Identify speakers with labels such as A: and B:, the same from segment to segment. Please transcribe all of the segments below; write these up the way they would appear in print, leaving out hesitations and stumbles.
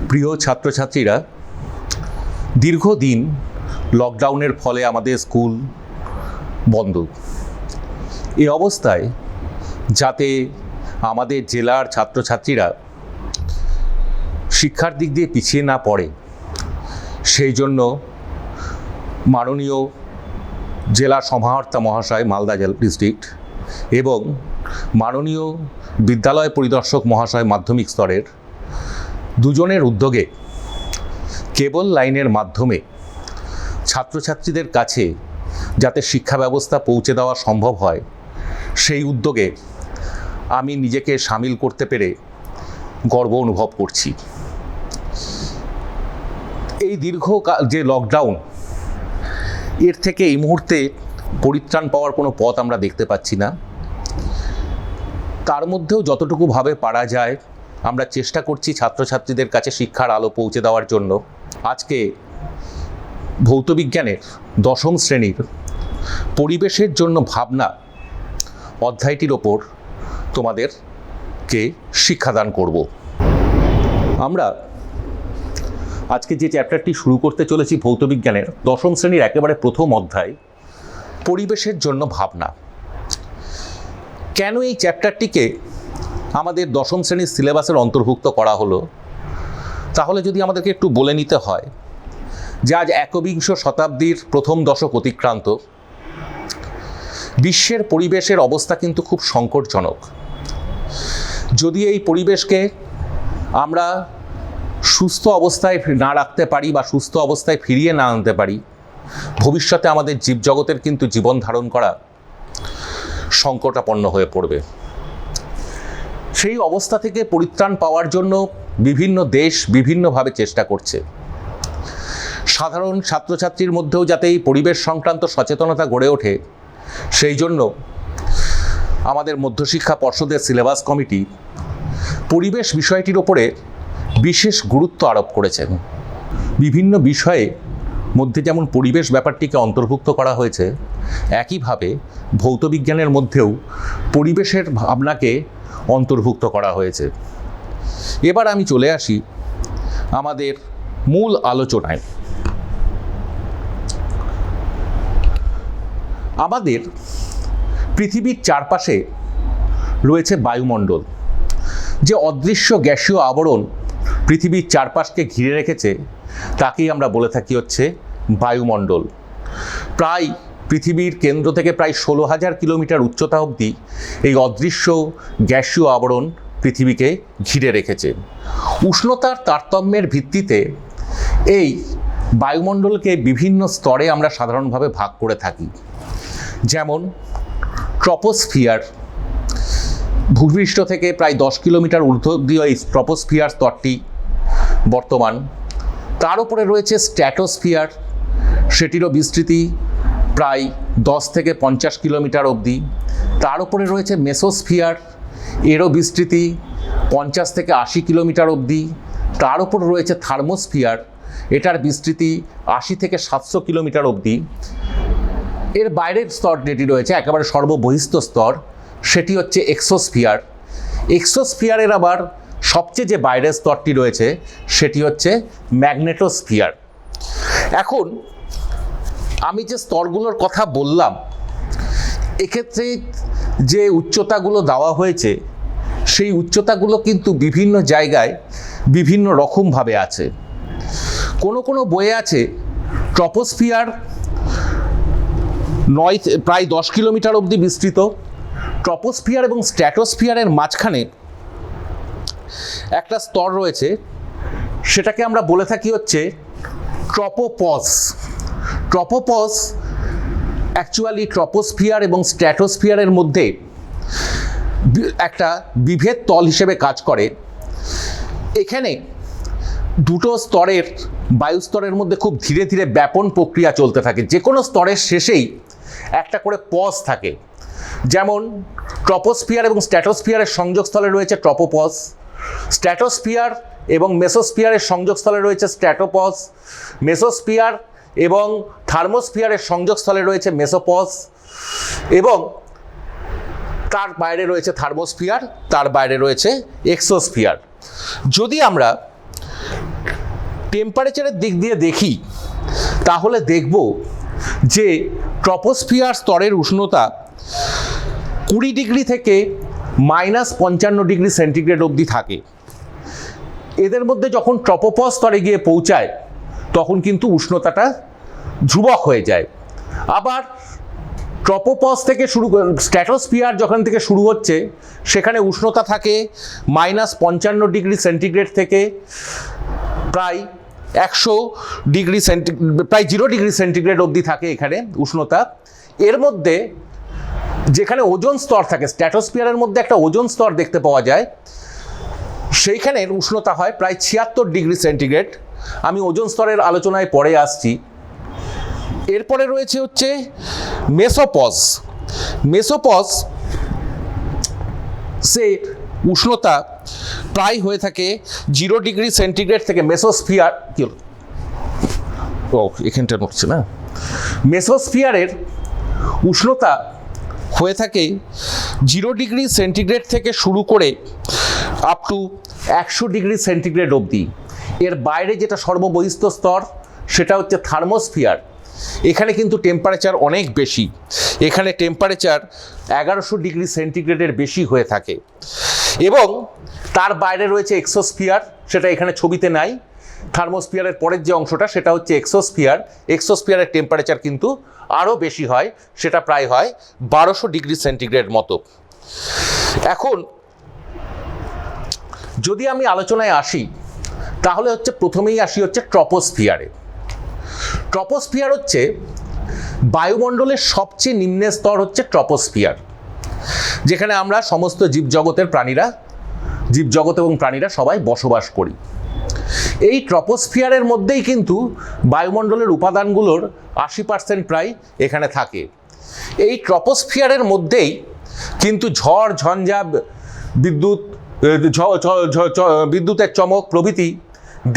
A: প্রিয় ছাত্রছাত্রীরা, দীর্ঘদিন লকডাউনের ফলে আমাদের স্কুল বন্ধ। এই অবস্থায় যাতে আমাদের জেলার ছাত্রছাত্রীরা শিক্ষার দিক দিয়ে পিছিয়ে না পড়ে, সেই জন্য মাননীয় জেলা সমাহর্তা মহাশয় মালদা জেলা ডিস্ট্রিক্ট এবং মাননীয় বিদ্যালয় পরিদর্শক মহাশয় মাধ্যমিক স্তরের দুজনের উদ্যোগে কেবল লাইনের মাধ্যমে ছাত্রছাত্রীদের কাছে যাতে শিক্ষা ব্যবস্থা পৌঁছে দেওয়া সম্ভব হয়, সেই উদ্যোগে আমি নিজেকে সামিল করতে পেরে গর্ব অনুভব করছি। এই দীর্ঘকাল যে লকডাউন, এর থেকে এই মুহূর্তে পরিত্রাণ পাওয়ার কোনো পথ আমরা দেখতে পাচ্ছি না। তার মধ্যেও যতটুকুভাবে পারা যায় আমরা চেষ্টা করছি ছাত্রছাত্রীদের কাছে শিক্ষার আলো পৌঁছে দেওয়ার জন্য। আজকে ভৌতবিজ্ঞানের দশম শ্রেণীর পরিবেশের জন্য ভাবনা অধ্যায়টির ওপর তোমাদেরকে শিক্ষাদান করব। আমরা আজকে যে চ্যাপ্টারটি শুরু করতে চলেছি ভৌতবিজ্ঞানের দশম শ্রেণীর একেবারে প্রথম অধ্যায়, পরিবেশের জন্য ভাবনা। কেন এই চ্যাপ্টারটিকে আমাদের দশম শ্রেণীর সিলেবাসের অন্তর্ভুক্ত করা হলো, তাহলে যদি আমাদেরকে একটু বলে নিতে হয় যে আজ একবিংশ শতাব্দীর প্রথম দশক অতিক্রান্ত, বিশ্বের পরিবেশের অবস্থা কিন্তু খুব সংকটজনক। যদি এই পরিবেশকে আমরা সুস্থ অবস্থায় না রাখতে পারি বা সুস্থ অবস্থায় ফিরিয়ে না আনতে পারি, ভবিষ্যতে আমাদের জীবজগতের কিন্তু জীবন ধারণ করা সংকটাপন্ন হয়ে পড়বে। সেই অবস্থা থেকে পরিত্রাণ পাওয়ার জন্য বিভিন্ন দেশ বিভিন্নভাবে চেষ্টা করছে। সাধারণ ছাত্রছাত্রীর মধ্যেও যাতে এই পরিবেশ সংক্রান্ত সচেতনতা গড়ে ওঠে, সেই জন্য আমাদের মধ্যশিক্ষা পর্ষদের সিলেবাস কমিটি পরিবেশ বিষয়টির ওপরে বিশেষ গুরুত্ব আরোপ করেছেন। বিভিন্ন বিষয়ে মধ্যে যেমন পরিবেশ ব্যাপারটিকে অন্তর্ভুক্ত করা হয়েছে, একইভাবে ভৌতবিজ্ঞানের মধ্যেও পরিবেশের ভাবনাকে অন্তর্ভুক্ত করা হয়েছে। এবার আমি চলে আসি আমাদের মূল আলোচনায়। আমাদের পৃথিবীর চারপাশে রয়েছে বায়ুমণ্ডল, যে অদৃশ্য গ্যাসীয় আবরণ পৃথিবীর চারপাশকে ঘিরে রেখেছে তাকেই আমরা বলে থাকি হচ্ছে বায়ুমণ্ডল। প্রায় পৃথিবীর কেন্দ্র থেকে প্রায় 16,000 কিলোমিটার উচ্চতা অবধি এই অদৃশ্য গ্যাসীয় আবরণ পৃথিবীকে ঘিরে রেখেছে। উষ্ণতার তারতম্যের ভিত্তিতে এই বায়ুমণ্ডলকে বিভিন্ন স্তরে আমরা সাধারণভাবে ভাগ করে থাকি। যেমন ট্রপোস্ফিয়ার, ভূপৃষ্ঠ থেকে প্রায় 10 কিলোমিটার ঊর্ধ্ব অবধি এই ট্রপোস্ফিয়ার স্তরটি বর্তমান। তার উপরে রয়েছে স্ট্র্যাটোস্ফিয়ার, সেটিরও বিস্তৃতি প্রায় 10 থেকে 50 কিলোমিটার অবধি। তার উপরে রয়েছে মেসোস্ফিয়ার, এরও বিস্তৃতি 50 থেকে 80 কিলোমিটার অবধি। তার উপর রয়েছে থার্মোস্ফিয়ার, এটার বিস্তৃতি 80 থেকে 700 কিলোমিটার অবধি। এর বাইরের স্তর যেটি রয়েছে একেবারে সর্ববহিস্থ স্তর, সেটি হচ্ছে এক্সোস্ফিয়ার। এক্সোস্ফিয়ারের আবার সবচেয়ে যে বাইরের স্তরটি রয়েছে সেটি হচ্ছে ম্যাগনেটোস্ফিয়ার। এখন আমি যে স্তরগুলোর কথা বললাম, এক্ষেত্রে যে উচ্চতাগুলো দেওয়া হয়েছে সেই উচ্চতাগুলো কিন্তু বিভিন্ন জায়গায় বিভিন্ন রকমভাবে আছে। কোনো কোনো বইয়ে আছে ট্রপোস্ফিয়ার প্রায় 10 কিলোমিটার অবধি বিস্তৃত। ট্রপোস্ফিয়ার এবং স্ট্র্যাটোস্ফিয়ারের মাঝখানে একটা স্তর রয়েছে, সেটাকে আমরা বলে থাকি হচ্ছে ট্রপোপজ। ট্রপোপজ অ্যাকচুয়ালি ট্রপোস্ফিয়ার এবং স্ট্র্যাটোস্ফিয়ারের মধ্যে একটা বিভেদ তল হিসেবে কাজ করে। এখানে দুটো স্তরের বায়ুস্তরের মধ্যে খুব ধীরে ধীরে ব্যাপন প্রক্রিয়া চলতে থাকে। যে কোনো স্তরের শেষেই একটা করে পজ থাকে। যেমন ট্রপোস্ফিয়ার এবং স্ট্র্যাটোস্ফিয়ারের সংযোগস্থলে রয়েছে ট্রপোপজ, স্ট্র্যাটোস্ফিয়ার এবং মেসোস্ফিয়ারের সংযোগস্থলে রয়েছে স্ট্র্যাটোপজ, মেসোস্ফিয়ার এবং থার্মোস্ফিয়ারের সংযোগস্থলে রয়েছে মেসোপজ, এবং তার বাইরে রয়েছে থার্মোস্ফিয়ার, তার বাইরে রয়েছে এক্সোস্ফিয়ার। যদি আমরা টেম্পারেচারের দিক দিয়ে দেখি তাহলে দেখব যে ট্রপোস্ফিয়ার স্তরের উষ্ণতা 20 ডিগ্রি থেকে -55 ডিগ্রি সেন্টিগ্রেড অবধি থাকে। এদের মধ্যে যখন ট্রপোপজ স্তরে গিয়ে পৌঁছায় তখন কিন্তু উষ্ণতাটা ধ্রুবক হয়ে যায়। আবার ট্রপোপজ থেকে স্ট্র্যাটোস্ফিয়ার যখন থেকে শুরু হচ্ছে সেখানে উষ্ণতা থাকে -55 ডিগ্রি সেন্টিগ্রেড থেকে প্রায় 100 ডিগ্রি প্রায় 0 ডিগ্রি সেন্টিগ্রেড অবধি থাকে এখানে উষ্ণতা। এর মধ্যে যেখানে ওজোন স্তর থাকে, স্ট্র্যাটোস্ফিয়ারের মধ্যে একটা ওজোন স্তর দেখতে পাওয়া যায়, সেইখানের উষ্ণতা হয় প্রায় 76 ডিগ্রি সেন্টিগ্রেড। আমি ওজোন স্তরের আলোচনায় পরে আসছি। এরপরে রয়েছে হচ্ছে মেসোপজ। মেসোপজ সে উষ্ণতা প্রায় হয়ে থাকে 0 ডিগ্রি সেন্টিগ্রেড থেকে মেসোস্ফিয়ার এখানটা নড়ছে না, মেসোস্ফিয়ারের উষ্ণতা হয়ে থাকে 0 ডিগ্রি সেন্টিগ্রেড থেকে শুরু করে আপ টু 100 ডিগ্রি সেন্টিগ্রেড অবধি। এর বাইরে যেটা সর্ববহিস্থ স্তর সেটা হচ্ছে থার্মোস্ফিয়ার। এখানে কিন্তু টেম্পারেচার অনেক বেশি, এখানে টেম্পারেচার 1100 ডিগ্রি সেন্টিগ্রেডের বেশি হয়ে থাকে। এবং তার বাইরে রয়েছে এক্সোস্ফিয়ার, সেটা এখানে ছবিতে নাই। থার্মোস্ফিয়ারের পরের যে অংশটা সেটা হচ্ছে এক্সোস্ফিয়ার। এক্সোস্ফিয়ারের টেম্পারেচার কিন্তু আরও বেশি হয়, সেটা প্রায় হয় 1200 ডিগ্রি সেন্টিগ্রেড মতো। এখন যদি আমি আলোচনায় আসি তাহলে হচ্ছে প্রথমেই আসি হচ্ছে ট্রপোস্ফিয়ারে। ট্রপোস্ফিয়ার হচ্ছে বায়ুমণ্ডলের সবচেয়ে নিম্নের স্তর হচ্ছে ট্রপোস্ফিয়ার, যেখানে আমরা সমস্ত জীবজগৎ এবং প্রাণীরা সবাই বসবাস করি। এই ট্রপোস্ফিয়ারের মধ্যেই কিন্তু বায়ুমণ্ডলের উপাদানগুলোর 80% প্রায় এখানে থাকে। এই ট্রপোস্ফিয়ারের মধ্যেই কিন্তু ঝড় ঝঞ্ঝা, বিদ্যুতের চমক প্রভৃতি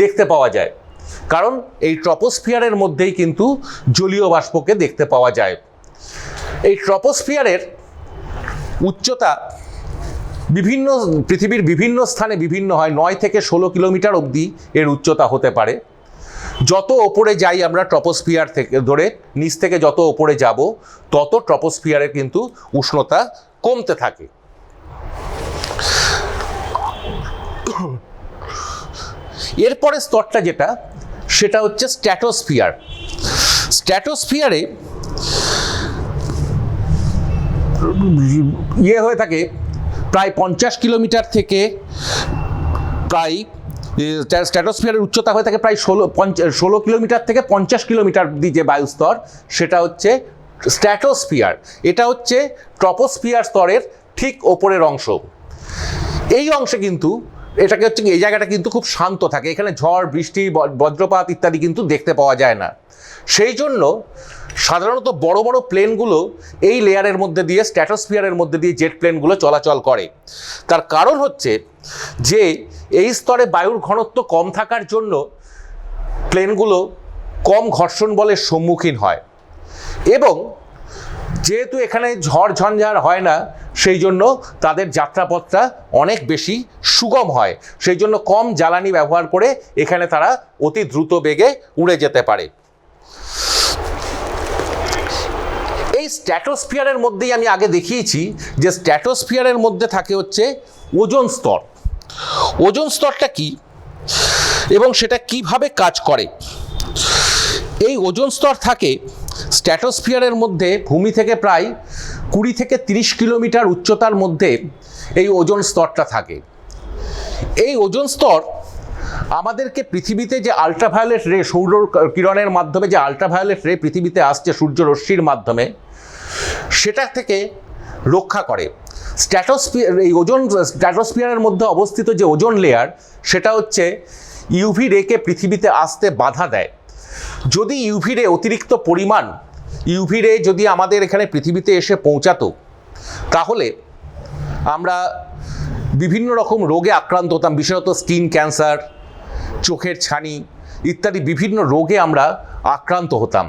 A: দেখতে পাওয়া যায়, কারণ এই ট্রপোস্ফিয়ারের মধ্যেই কিন্তু জলীয় বাষ্পকে দেখতে পাওয়া যায়। এই ট্রপোস্ফিয়ারের উচ্চতা পৃথিবীর বিভিন্ন স্থানে বিভিন্ন হয়, 9 থেকে 16 কিলোমিটার অবধি এর উচ্চতা হতে পারে। যত ওপরে যাই আমরা ট্রপোস্ফিয়ার থেকে ধরে নিচ থেকে যত ওপরে যাব তত ট্রপোস্ফিয়ারের কিন্তু উষ্ণতা কমতে থাকে। এরপরে স্তরটা যেটা সেটা হচ্ছে স্ট্র্যাটোস্ফিয়ার। স্ট্র্যাটোস্ফিয়ারে হয়ে থাকে প্রায় 50 কিলোমিটার থেকে প্রায় স্ট্র্যাটোস্ফিয়ারের উচ্চতা হয়ে থাকে প্রায় 16 কিলোমিটার থেকে 50 কিলোমিটার অবধি যে বায়ুস্তর সেটা হচ্ছে স্ট্র্যাটোস্ফিয়ার। এটা হচ্ছে ট্রপোস্ফিয়ার স্তরের ঠিক ওপরের অংশ। এই অংশে কিন্তু এই জায়গাটা কিন্তু খুব শান্ত থাকে, এখানে ঝড় বৃষ্টি বজ্রপাত ইত্যাদি কিন্তু দেখতে পাওয়া যায় না। সেই জন্য সাধারণত বড় বড় প্লেনগুলো এই লেয়ারের মধ্যে দিয়ে, স্ট্র্যাটোস্ফিয়ারের মধ্যে দিয়ে জেট প্লেনগুলো চলাচল করে। তার কারণ হচ্ছে যে এই স্তরে বায়ুর ঘনত্ব কম থাকার জন্য প্লেনগুলো কম ঘর্ষণ বলের সম্মুখীন হয়, এবং যেহেতু এখানে ঝড় ঝঞ্ঝার হয় না সেই জন্য তাদের যাত্রাপথটা অনেক বেশি সুগম হয়। সেই জন্য কম জ্বালানি ব্যবহার করে এখানে তারা অতি দ্রুত বেগে উড়ে যেতে পারে। এই স্ট্র্যাটোস্ফিয়ারের মধ্যেই আমি আগে দেখিয়েছি যে স্ট্র্যাটোস্ফিয়ারের মধ্যে থাকে হচ্ছে ওজোন স্তর। ওজোন স্তরটা কি এবং সেটা কিভাবে কাজ করে? এই ওজোন স্তর থাকে স্ট্র্যাটোস্ফিয়ারের মধ্যে ভূমি থেকে প্রায় 20 থেকে 30 কিলোমিটার উচ্চতার মধ্যে এই ওজোন স্তরটা থাকে। এই ওজোন স্তর আমাদেরকে পৃথিবীতে যে আল্ট্রাভায়োলেট রে, সৌর কিরণের মাধ্যমে যে আল্ট্রাভায়োলেট রে পৃথিবীতে আসছে সূর্যরশ্মির মাধ্যমে, সেটা থেকে রক্ষা করে। স্ট্র্যাটোস্ফিয়ারের মধ্যে অবস্থিত যে ওজোন লেয়ার সেটা হচ্ছে ইউভি রেকে পৃথিবীতে আসতে বাধা দেয়। যদি ইউভি রে অতিরিক্ত পরিমাণ ইউভি রে যদি আমাদের এখানে পৃথিবীতে এসে পৌঁছাতো তাহলে আমরা বিভিন্ন রকম রোগে আক্রান্ত হতাম, বিশেষত স্কিন ক্যান্সার, চোখের ছানি ইত্যাদি বিভিন্ন রোগে আমরা আক্রান্ত হতাম।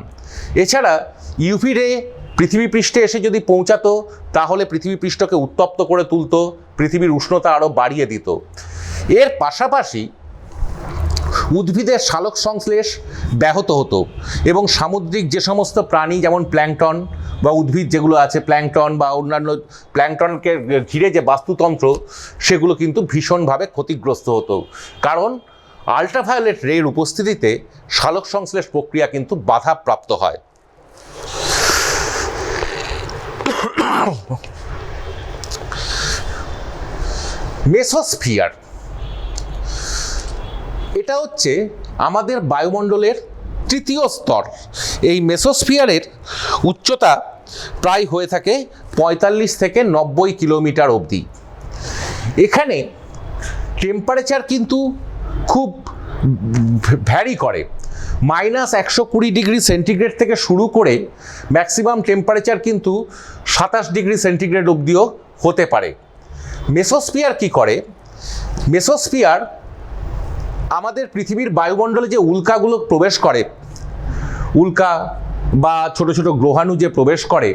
A: এছাড়া ইউভি রে পৃথিবী পৃষ্ঠে এসে যদি পৌঁছাতো তাহলে পৃথিবী পৃষ্ঠকে উত্তপ্ত করে তুলতো, পৃথিবীর উষ্ণতা আরও বাড়িয়ে দিত। এর পাশাপাশি উদ্ভিদের সালোক সংশ্লেষ ব্যাহত হতো এবং সামুদ্রিক যে সমস্ত প্রাণী যেমন প্ল্যাঙ্কটন বা উদ্ভিদ যেগুলো আছে প্ল্যাঙ্কটন বা অন্যান্য প্ল্যাঙ্কটনকে ঘিরে যে বাস্তুতন্ত্র সেগুলো কিন্তু ভীষণভাবে ক্ষতিগ্রস্ত হতো, কারণ আল্ট্রাভায়োলেট রের উপস্থিতিতে সালোক সংশ্লেষ প্রক্রিয়া কিন্তু বাধাপ্রাপ্ত হয়। মেসোস্ফিয়ার, এটা হচ্ছে আমাদের বায়ুমণ্ডলের তৃতীয় স্তর। এই মেসোস্ফিয়ারের উচ্চতা প্রায় হয়ে থাকে 45 থেকে 90 কিলোমিটার অবধি। এখানে টেম্পারেচার কিন্তু খুব ভ্যারি করে, -120 থেকে শুরু করে ম্যাক্সিমাম টেম্পারেচার কিন্তু 27 ডিগ্রি সেন্টিগ্রেড অবধিও হতে পারে। মেসোস্ফিয়ার কি করে? মেসোস্ফিয়ার আমাদের পৃথিবীর বায়ুমণ্ডলে যে উল্কাগুলো প্রবেশ করে, উল্কা বা ছোট ছোট গ্রহাণু যে প্রবেশ করে,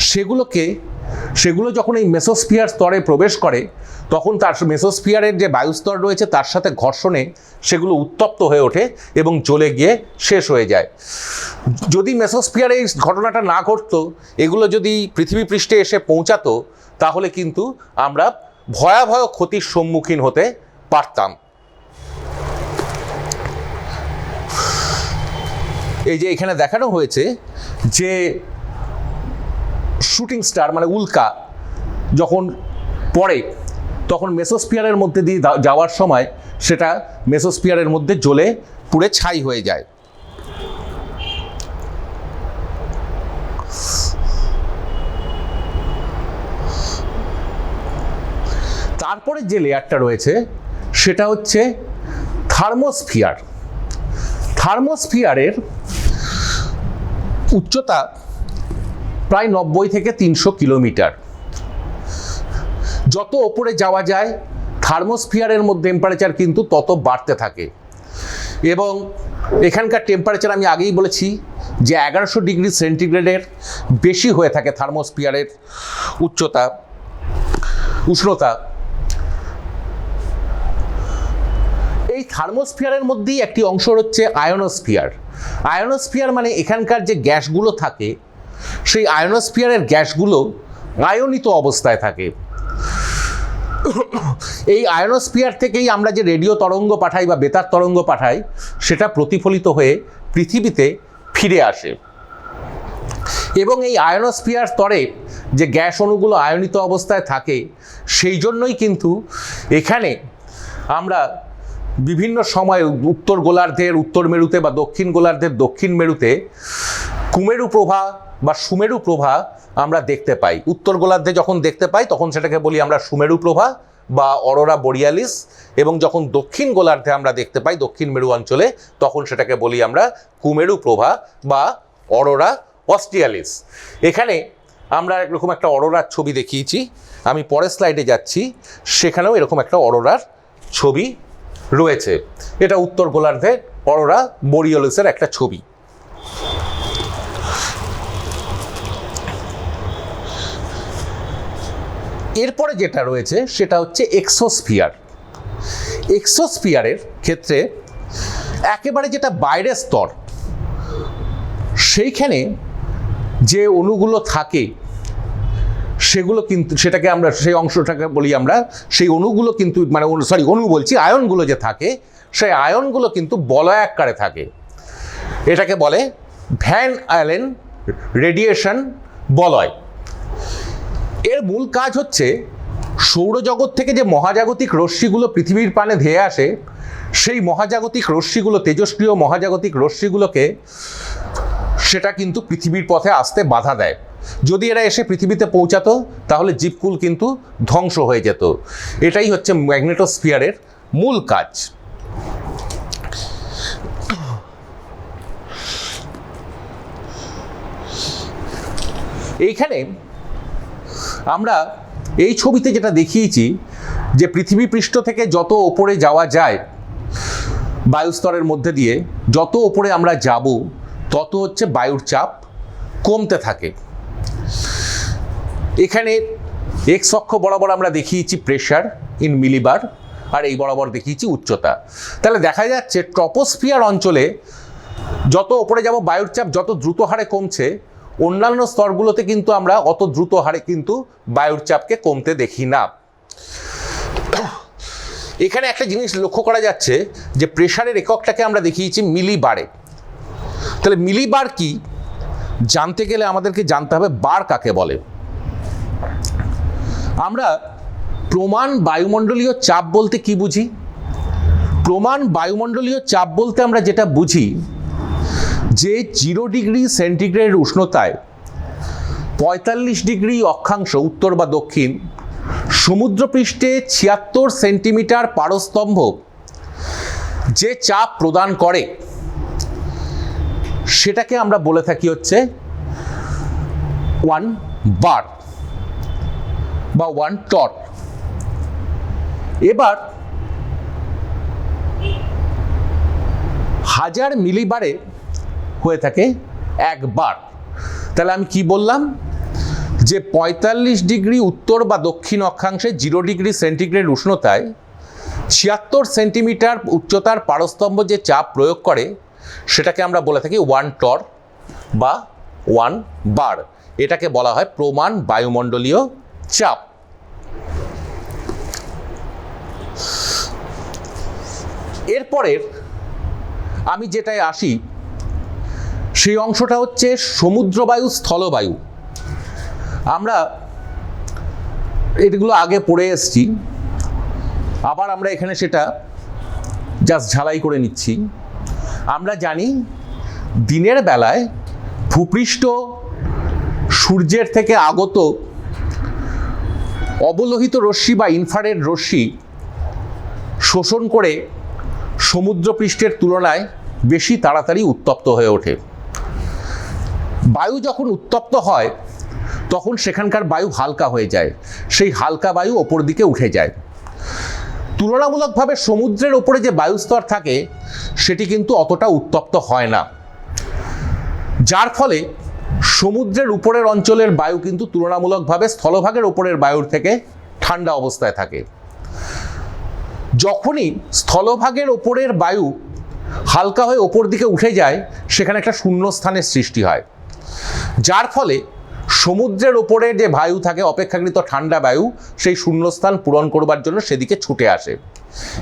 A: সেগুলো যখন এই মেসোস্ফিয়ার স্তরে প্রবেশ করে তখন তার মেসোস্ফিয়ারের যে বায়ুস্তর রয়েছে তার সাথে ঘর্ষণে সেগুলো উত্তপ্ত হয়ে ওঠে এবং জ্বলে গিয়ে শেষ হয়ে যায়। যদি মেসোস্ফিয়ারে এই ঘটনাটা না ঘটতো, এগুলো যদি পৃথিবী পৃষ্ঠে এসে পৌঁছাতো, তাহলে কিন্তু আমরা ভয়াবহ ক্ষতির সম্মুখীন হতে পারতাম। এই যে এখানে দেখানো হয়েছে যে শুটিং স্টার মানে উল্কা যখন পড়ে তখন মেসোস্ফিয়ারের মধ্যে দিয়ে যাওয়ার সময় সেটা মেসোস্ফিয়ারের মধ্যে জ্বলে পুড়ে ছাই হয়ে যায়। তারপরে যে লেয়ারটা রয়েছে সেটা হচ্ছে থার্মোস্ফিয়ার। থার্মোস্ফিয়ারের উচ্চতা প্রায় 90 থেকে 300 কিলোমিটার। যত ওপরে যাওয়া যায় থার্মোস্ফিয়ারের মধ্যে টেম্পারেচার কিন্তু তত বাড়তে থাকে এবং এখানকার টেম্পারেচার আমি আগেই বলেছি যে 1100 ডিগ্রি সেন্টিগ্রেডের বেশি হয়ে থাকে থার্মোস্ফিয়ারের উষ্ণতা। এই থার্মোস্ফিয়ারের মধ্যেই একটি অংশ হচ্ছে আয়নোস্ফিয়ার। আয়নোস্ফিয়ার মানে এখানকার যে গ্যাসগুলো থাকে সেই আয়নোস্ফিয়ারের গ্যাসগুলো আয়নিত অবস্থায় থাকে। এই আয়নোস্ফিয়ার থেকেই আমরা যে রেডিও তরঙ্গ পাঠাই বা বেতার তরঙ্গ পাঠাই সেটা প্রতিফলিত হয়ে পৃথিবীতে ফিরে আসে এবং এই আয়নোস্ফিয়ার স্তরে যে গ্যাস অণুগুলো আয়নিত অবস্থায় থাকে সেই জন্যই কিন্তু এখানে আমরা বিভিন্ন সময় উত্তর গোলার্ধের উত্তর মেরুতে বা দক্ষিণ গোলার্ধের দক্ষিণ মেরুতে কুমেরু প্রভা বা সুমেরু প্রভা আমরা দেখতে পাই। উত্তর গোলার্ধে যখন দেখতে পাই তখন সেটাকে বলি আমরা সুমেরু প্রভা বা অরোরা বোরিয়ালিস, এবং যখন দক্ষিণ গোলার্ধে আমরা দেখতে পাই দক্ষিণ মেরু অঞ্চলে তখন সেটাকে বলি আমরা কুমেরু প্রভা বা অরোরা অস্ট্রিয়ালিস। এখানে আমরা এরকম একটা অরোরার ছবি দেখিয়েছি, আমি পরের স্লাইডে যাচ্ছি, সেখানেও এরকম একটা অরোরার ছবি রয়েছে। এটা উত্তর গোলার্ধে অরোরা বোরিয়ালিসের একটা ছবি। এরপরে যেটা রয়েছে সেটা হচ্ছে এক্সোস্ফিয়ার। এক্সোস্ফিয়ারের ক্ষেত্রে একেবারে যেটা বাইরের স্তর, সেইখানে যে অণুগুলো থাকে সেগুলো কিন্তু সেটাকে আমরা সেই অংশটাকে বলি আমরা সেই অণুগুলো কিন্তু মানে অণু বলছি আয়নগুলো যে থাকে সেই আয়নগুলো কিন্তু বলয়াকারে থাকে। এটাকে বলে ভ্যান আলেন রেডিয়েশন বলয়। এর মূল কাজ হচ্ছে সৌরজগৎ থেকে যে মহাজাগতিক রশ্মিগুলো পৃথিবীর পানে ধেয়ে আসে সেই মহাজাগতিক রশ্মিগুলো, তেজস্ক্রিয় মহাজাগতিক রশ্মিগুলোকে সেটা কিন্তু পৃথিবীর পথে আসতে বাধা দেয়। যদি এরা এসে পৃথিবীতে পৌঁছাতো তাহলে জীবকুল কিন্তু ধ্বংস হয়ে যেত। এটাই হচ্ছে ম্যাগনেটোস্ফিয়ারের মূল কাজ। এইখানে আমরা এই ছবিতে যেটা দেখিয়েছি যে পৃথিবী পৃষ্ঠ থেকে যত ওপরে যাওয়া যায় বায়ুস্তরের মধ্যে দিয়ে, যত ওপরে আমরা যাব তত হচ্ছে বায়ুর চাপ কমতে থাকে। এখানে এক্স অক্ষ বরাবর আমরা দেখিয়েছি প্রেশার ইন মিলিবার, আর এই বরাবর দেখিয়েছি উচ্চতা। তাহলে দেখা যাচ্ছে ট্রপোস্ফিয়ার অঞ্চলে যত ওপরে যাব বায়ুর চাপ যত দ্রুত হারে কমছে, অন্যান্য স্তরগুলোতে কিন্তু আমরা অত দ্রুত হারে কিন্তু বায়ুর চাপকে কমতে দেখি না। এখানে একটা জিনিস লক্ষ্য করা যাচ্ছে যে প্রেশারের এককটাকে আমরা দেখিয়েছি মিলিবারে। তাহলে মিলিবার কি জানতে গেলে আমাদেরকে জানতে হবে বার কাকে বলে। আমরা প্রমাণ বায়ুমণ্ডলীয় চাপ বলতে কি বুঝি? প্রমাণ বায়ুমণ্ডলীয় চাপ বলতে আমরা যেটা বুঝি যে 0 ডিগ্রি সেন্টিগ্রেড উষ্ণতায় 45 ডিগ্রি অক্ষাংশ উত্তর বা দক্ষিণ সমুদ্রপৃষ্ঠে 76 সেন্টিমিটার পারস্তম্ভ যে চাপ প্রদান করে সেটাকে আমরা বলে থাকি হচ্ছে 1 বার বা 1 টর। এবার 1000 মিলিবারে হয়ে থাকে 1 বার। তাহলে আমি কি বললাম যে 45 ডিগ্রি উত্তর বা দক্ষিণ অক্ষাংশে 0 ডিগ্রি সেন্টিগ্রেড উষ্ণতায় 76 সেন্টিমিটার উচ্চতার পারস্তম্ভ যে চাপ প্রয়োগ করে সেটাকে আমরা বলে থাকি 1 টর বা 1 বার। এটাকে বলা হয় প্রমাণ বায়ুমণ্ডলীয় চাপ। এরপরের আমি যেটায় আসি সেই অংশটা হচ্ছে সমুদ্রবায়ু স্থলবায়ু। আমরা এগুলো আগে পড়ে এসেছি, আবার আমরা এখানে সেটা জাস্ট ঝালাই করে নিচ্ছি। আমরা জানি দিনের বেলায় ভূপৃষ্ঠ সূর্যের থেকে আগত অবলোহিত রশ্মি বা ইনফ্রারেড রশ্মি শোষণ করে সমুদ্রপৃষ্ঠের তুলনায় বেশি তাড়াতাড়ি উত্তপ্ত হয়ে ওঠে। বায়ু যখন উত্তপ্ত হয় তখন সেখানকার বায়ু হালকা হয়ে যায়, সেই হালকা বায়ু ওপর দিকে উঠে যায়। তুলনামূলকভাবে সমুদ্রের ওপরে যে বায়ুস্তর থাকে সেটি কিন্তু অতটা উত্তপ্ত হয় না, যার ফলে সমুদ্রের উপরের অঞ্চলের বায়ু কিন্তু তুলনামূলকভাবে স্থলভাগের উপরের বায়ুর থেকে ঠান্ডা অবস্থায় থাকে। যখনই স্থলভাগের ওপরের বায়ু হালকা হয়ে ওপর দিকে উঠে যায় সেখানে একটা শূন্যস্থানের সৃষ্টি হয়, যার ফলে সমুদ্রের ওপরে যে বায়ু থাকে অপেক্ষাকৃত ঠান্ডা বায়ু সেই শূন্যস্থান পূরণ করবার জন্য সেদিকে ছুটে আসে।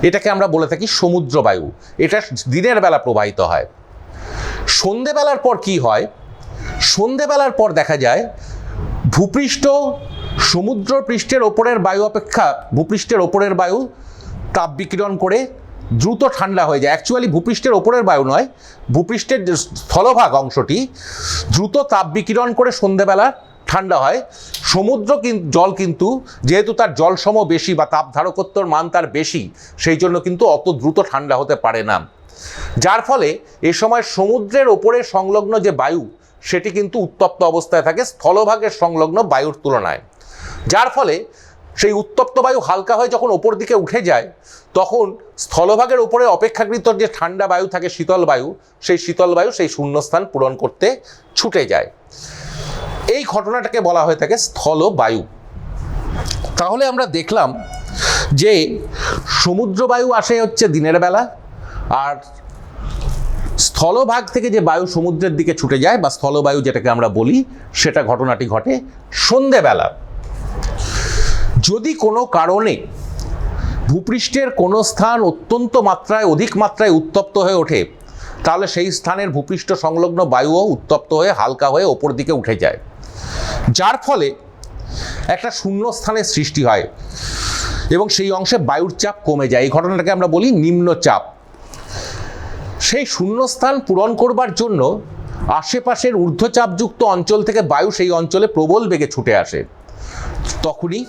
A: এটাকে আমরা বলে থাকি সমুদ্র বায়ু। এটা দিনের বেলা প্রবাহিত হয়। সন্ধেবেলার পর কি হয়? সন্ধেবেলার পর দেখা যায় ভূপৃষ্ঠ সমুদ্র পৃষ্ঠের ওপরের বায়ু অপেক্ষা ভূপৃষ্ঠের ওপরের বায়ু তাপ বিকিরণ করে দ্রুত ঠান্ডা হয়ে যায়। অ্যাকচুয়ালি ভূপৃষ্ঠের ওপরের বায়ু নয়, ভূপৃষ্ঠের স্থলভাগ অংশটি দ্রুত তাপ বিকিরণ করে সন্ধেবেলা ঠান্ডা হয়। সমুদ্র জল কিন্তু যেহেতু তার জলসম বেশি বা তাপ ধারকত্বর মান তার বেশি, সেই জন্য কিন্তু অত দ্রুত ঠান্ডা হতে পারে না, যার ফলে এ সময় সমুদ্রের ওপরে সংলগ্ন যে বায়ু সেটি কিন্তু উত্তপ্ত অবস্থায় থাকে স্থলভাগের সংলগ্ন বায়ুর তুলনায়। যার ফলে সেই উত্তপ্ত বায়ু হালকা হয়ে যখন ওপর দিকে উঠে যায় তখন স্থলভাগের উপরে অপেক্ষাকৃত যে ঠান্ডা বায়ু থাকে শীতল বায়ু, সেই শীতল বায়ু সেই শূন্যস্থান পূরণ করতে ছুটে যায়। এই ঘটনাটাকে বলা হয়ে থাকে স্থলবায়ু। তাহলে আমরা দেখলাম যে সমুদ্র বায়ু আসে হচ্ছে দিনের বেলা, আর স্থলভাগ থেকে যে বায়ু সমুদ্রের দিকে ছুটে যায় বা স্থলবায়ু যেটাকে আমরা বলি সেটা ঘটনাটি ঘটে সন্ধেবেলা। যদি কোনো কারণে ভূপৃষ্ঠের কোনো স্থান অত্যন্ত মাত্রায় অধিক মাত্রায় উত্তপ্ত হয়ে ওঠে তাহলে সেই স্থানের ভূপৃষ্ঠ সংলগ্ন বায়ুও উত্তপ্ত হয়ে হালকা হয়ে ওপর দিকে উঠে যায়, যার ফলে একটা শূন্য স্থানের সৃষ্টি হয় এবং সেই অংশে বায়ুর চাপ কমে যায়। এই ঘটনাটাকে আমরা বলি নিম্নচাপ। সেই শূন্যস্থান পূরণ করবার জন্য আশেপাশের ঊর্ধ্বচাপযুক্ত অঞ্চল থেকে বায়ু সেই অঞ্চলে প্রবল বেগে ছুটে আসে, তখনই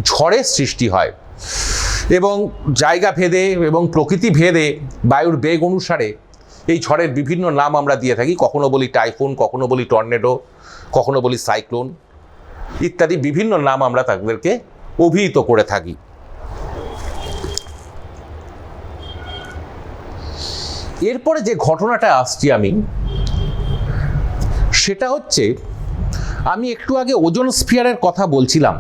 A: ঝড়ের সৃষ্টি হয়। এবং জায়গা ভেদে এবং প্রকৃতি ভেদে বায়ুর বেগ অনুসারে এই ঝড়ের বিভিন্ন নাম আমরা দিয়ে থাকি। কখনো বলি টাইফুন, কখনো বলি টর্নেডো, কখনো বলি সাইক্লোন ইত্যাদি বিভিন্ন নাম আমরা তাদেরকে অভিহিত করে থাকি। এরপরে যে ঘটনাটা আসছি আমি, সেটা হচ্ছে আমি একটু আগে ওজোন স্ফিয়ারের কথা বলছিলাম।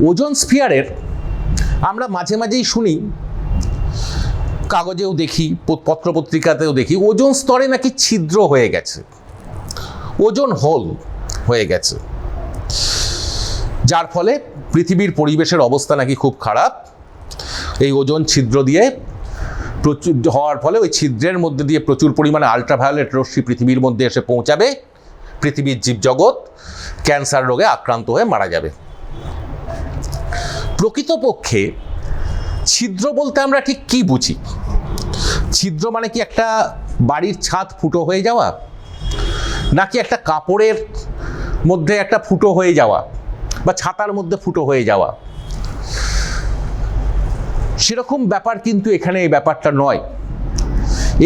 A: ওজোন স্ফিয়ারের আমরা মাঝে মাঝেই শুনি, কাগজেও দেখি, পত্রপত্রিকাতেও দেখি, ওজোন স্তরে নাকি ছিদ্র হয়ে গেছে, ওজোন হোল হয়ে গেছে, যার ফলে পৃথিবীর পরিবেশের অবস্থা নাকি খুব খারাপ। এই ওজোন ছিদ্র দিয়ে প্রচুর হওয়ার ফলে ওই ছিদ্রের মধ্যে দিয়ে প্রচুর পরিমাণে আল্ট্রাভায়োলেট রশ্মি পৃথিবীর মধ্যে এসে পৌঁছাবে, পৃথিবীর জীবজগৎ ক্যান্সার রোগে আক্রান্ত হয়ে মারা যাবে। প্রকৃতপক্ষে ছিদ্র বলতে আমরা ঠিক কি বুঝি? ছিদ্র মানে কি একটা বাড়ির ছাদ ফুটো হয়ে যাওয়া, নাকি একটা কাপড়ের মধ্যে একটা ফুটো হয়ে যাওয়া বা ছাতার মধ্যে ফুটো হয়ে যাওয়া? সেরকম ব্যাপার কিন্তু এখানে এই ব্যাপারটা নয়।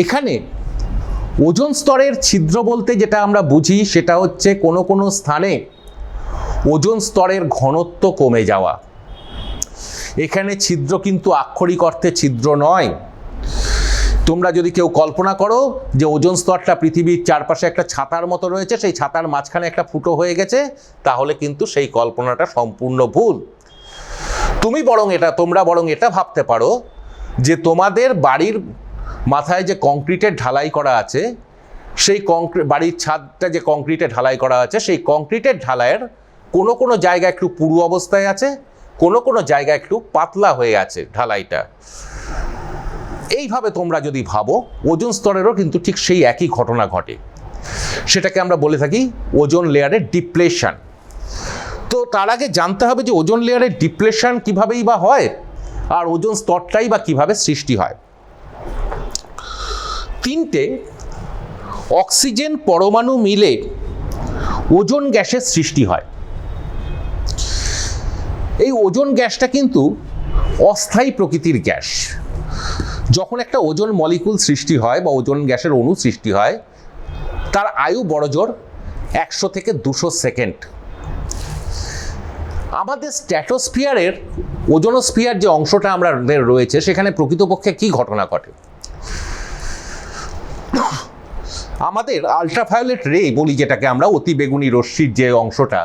A: এখানে ওজোন স্তরের ছিদ্র বলতে যেটা আমরা বুঝি সেটা হচ্ছে কোনো কোনো স্থানে ওজোন স্তরের ঘনত্ব কমে যাওয়া। এখানে ছিদ্র কিন্তু আক্ষরিক অর্থে ছিদ্র নয়। তোমরা যদি কেউ কল্পনা করো যে ওজোন স্তরটা পৃথিবীর চারপাশে একটা ছাতার মতো রয়েছে, সেই ছাতার মাঝখানে একটা ফুটো হয়ে গেছে, তাহলে কিন্তু সেই কল্পনাটা সম্পূর্ণ ভুল। তোমরা বরং এটা ভাবতে পারো যে তোমাদের বাড়ির মাথায় যে কংক্রিটের ঢালাই করা আছে, সেই বাড়ির ছাদটা যে কংক্রিটে ঢালাই করা আছে, সেই কংক্রিটের ঢালাইয়ের কোনো কোনো জায়গায় একটু পুরু অবস্থায় আছে, কোনো কোনো জায়গায় একটু পাতলা হয়ে আছে ঢালাইটা। এইভাবে তোমরা যদি ভাবো, ওজোন স্তরেরও কিন্তু ঠিক সেই একই ঘটনা ঘটে। সেটাকে আমরা বলে থাকি ওজোন লেয়ারের ডিপ্লেশন। তো তার আগে জানতে হবে যে ওজোন লেয়ারের ডিপ্লেশন কীভাবেই বা হয়, আর ওজোন স্তরটাই বা কীভাবে সৃষ্টি হয়। 3টে অক্সিজেন পরমাণু মিলে ওজোন গ্যাসের সৃষ্টি হয়। এই ওজোন গ্যাসটা কিন্তু অস্থায়ী প্রকৃতির গ্যাস। যখন একটা ওজোন মলিকুল সৃষ্টি হয় বা ওজোন গ্যাসের অণু সৃষ্টি হয়, তার আয়ু বড়জোর 100 থেকে 200 সেকেন্ড। আমাদের স্ট্র্যাটোস্ফিয়ারের ওজোনোস্ফিয়ার যে অংশটা আমাদের রয়েছে, সেখানে প্রকৃতপক্ষে কি ঘটনা ঘটে? আমাদের আল্ট্রাভায়োলেট রে বলি যেটাকে আমরা, অতি বেগুনি রশ্মির যে অংশটা,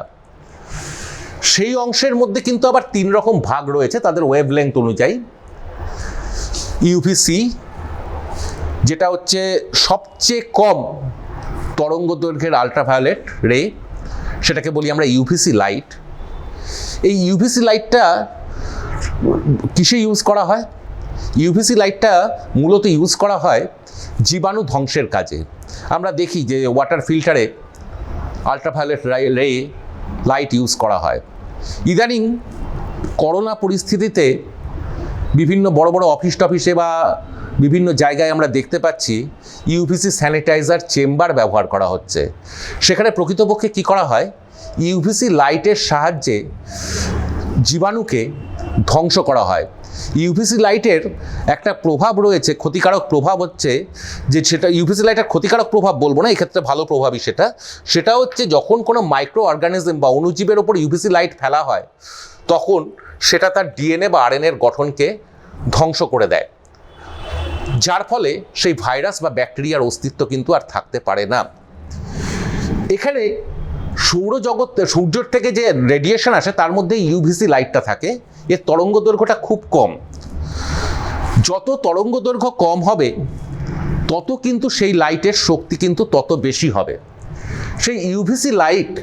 A: সেই অংশের মধ্যে কিন্তু আবার 3 রকম ভাগ রয়েছে তাদের ওয়েভলেংথ অনুযায়ী। ইউভিসি, যেটা হচ্ছে সবচেয়ে কম তরঙ্গ দৈর্ঘ্যের আল্ট্রাভায়োলেট রে, সেটাকে বলি আমরা ইউভিসি লাইট। এই ইউভিসি লাইটটা কিসে ইউজ করা হয়? ইউভিসি লাইটটা মূলত ইউজ করা হয় জীবাণু ধ্বংসের কাজে। আমরা দেখি যে ওয়াটার ফিল্টারে আল্ট্রাভায়োলেট রে লাইট ইউজ করা হয়। ইদানিং করোনা পরিস্থিতিতে বিভিন্ন বড় বড় অফিস টফিসে বা বিভিন্ন জায়গায় আমরা দেখতে পাচ্ছি ইউভিসি স্যানিটাইজার চেম্বার ব্যবহার করা হচ্ছে। সেখানে প্রকৃতপক্ষে কি করা হয়? ইউভিসি লাইটের সাহায্যে জীবাণুকে ধ্বংস করা হয়। ইউভিসি লাইটের একটা প্রভাব রয়েছে, ক্ষতিকারক প্রভাব হচ্ছে যে, সেটা ইউভিসি লাইটের ক্ষতিকারক প্রভাব বলবো না, এক্ষেত্রে ভালো প্রভাবই সেটা হচ্ছে যখন কোনো মাইক্রো অর্গানিজম বা অণুজীবের ওপর ইউভিসি লাইট ফেলা হয়, তখন সেটা তার ডিএনএ বা আরএনএর গঠনকে ধ্বংস করে দেয়, যার ফলে সেই ভাইরাস বা ব্যাকটেরিয়ার অস্তিত্ব কিন্তু আর থাকতে পারে না। এখানে সূর্যের থেকে যে রেডিয়েশন আসে তার মধ্যে ইউভিসি লাইটটা থাকে, এর তরঙ্গ দৈর্ঘ্যটা খুব কম। যত তরঙ্গ দৈর্ঘ্য কম হবে, তত কিন্তু সেই লাইটের শক্তি কিন্তু তত বেশি হবে। সেই ইউভিসি লাইট,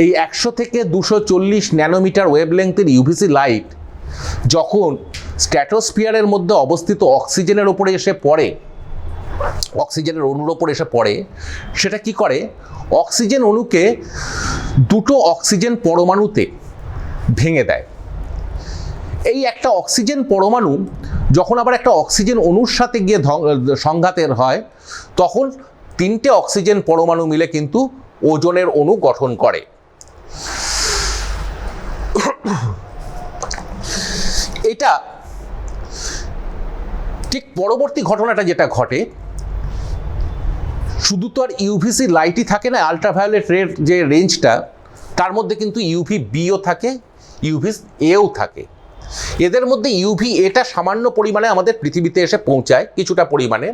A: এই 100 থেকে 240 ন্যানোমিটার ওয়েভলেংথের ইউভিসি লাইট যখন স্ট্র্যাটোস্ফিয়ারের মধ্যে অবস্থিত অক্সিজেনের ওপরে এসে পড়ে, অক্সিজেনের অণুর ওপর এসে পড়ে, সেটা কি করে? অক্সিজেন অণুকে 2টো অক্সিজেন পরমাণুতে ভেঙে দেয়। এই একটা অক্সিজেন পরমাণু যখন আবার একটা অক্সিজেন অণুর সাথে গিয়ে সংঘাতের হয়, তখন 3টে অক্সিজেন পরমাণু মিলে কিন্তু ওজোনের অণু গঠন করে। এটা ঠিক পরবর্তী ঘটনাটা যেটা ঘটে, শুধু তো আর ইউভিসি লাইটই থাকে না, আল্ট্রাভায়োলেট রের যে রেঞ্জটা, তার মধ্যে কিন্তু ইউভি বিও থাকে, ইউভি এও থাকে। এদের মধ্যে ইউভি এটা সামান্য পরিমাণে আমাদের পৃথিবীতে এসে পৌঁছায়, কিছুটা পরিমাণে,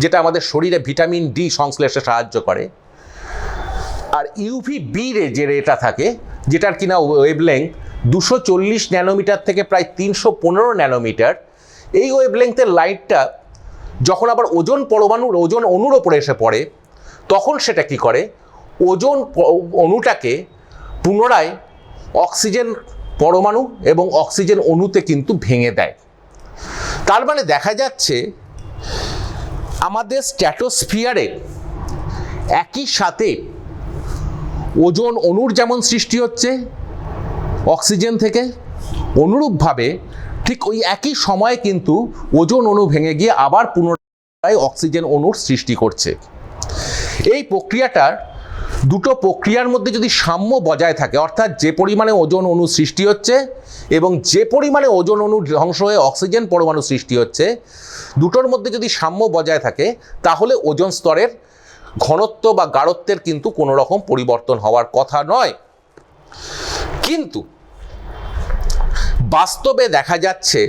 A: যেটা আমাদের শরীরে ভিটামিন ডি সংশ্লেষে সাহায্য করে। আর ইউভি বি রে যে রেটা থাকে, যেটার কিনা ওয়েভলেংথ 240 ন্যানোমিটার থেকে প্রায় 315 ন্যানোমিটার, এই ওয়েভলেংথের লাইটটা যখন আবার ওজন পরমাণুর ওজন অণুর ওপরে এসে পড়ে, তখন সেটা কি করে, ওজন অণুটাকে পুনরায় অক্সিজেন পরমাণু এবং অক্সিজেন অণুতে কিন্তু ভেঙে দেয়। তার মানে দেখা যাচ্ছে আমাদের স্ট্র্যাটোস্ফিয়ারে একই সাথে ওজন অণুর যেমন সৃষ্টি হচ্ছে অক্সিজেন থেকে, অনুরূপভাবে ঠিক ওই একই সময়ে কিন্তু ওজন অণু ভেঙে গিয়ে আবার পুনরায় অক্সিজেন অণুর সৃষ্টি করছে। এই প্রক্রিয়াটার দুটো প্রক্রিয়ার মধ্যে যদি সাম্য বজায় থাকে, অর্থাৎ যে পরিমাণে ওজন অণু সৃষ্টি হচ্ছে এবং যে পরিমাণে ওজন অণু ধ্বংস হয়ে অক্সিজেন পরমাণু সৃষ্টি হচ্ছে, দুটোর মধ্যে যদি সাম্য বজায় থাকে, তাহলে ওজন স্তরের ঘনত্ব বা গাঢ়ত্বের কিন্তু কোনো রকম পরিবর্তন হওয়ার কথা নয়। কিন্তু বাস্তবে দেখা যাচ্ছে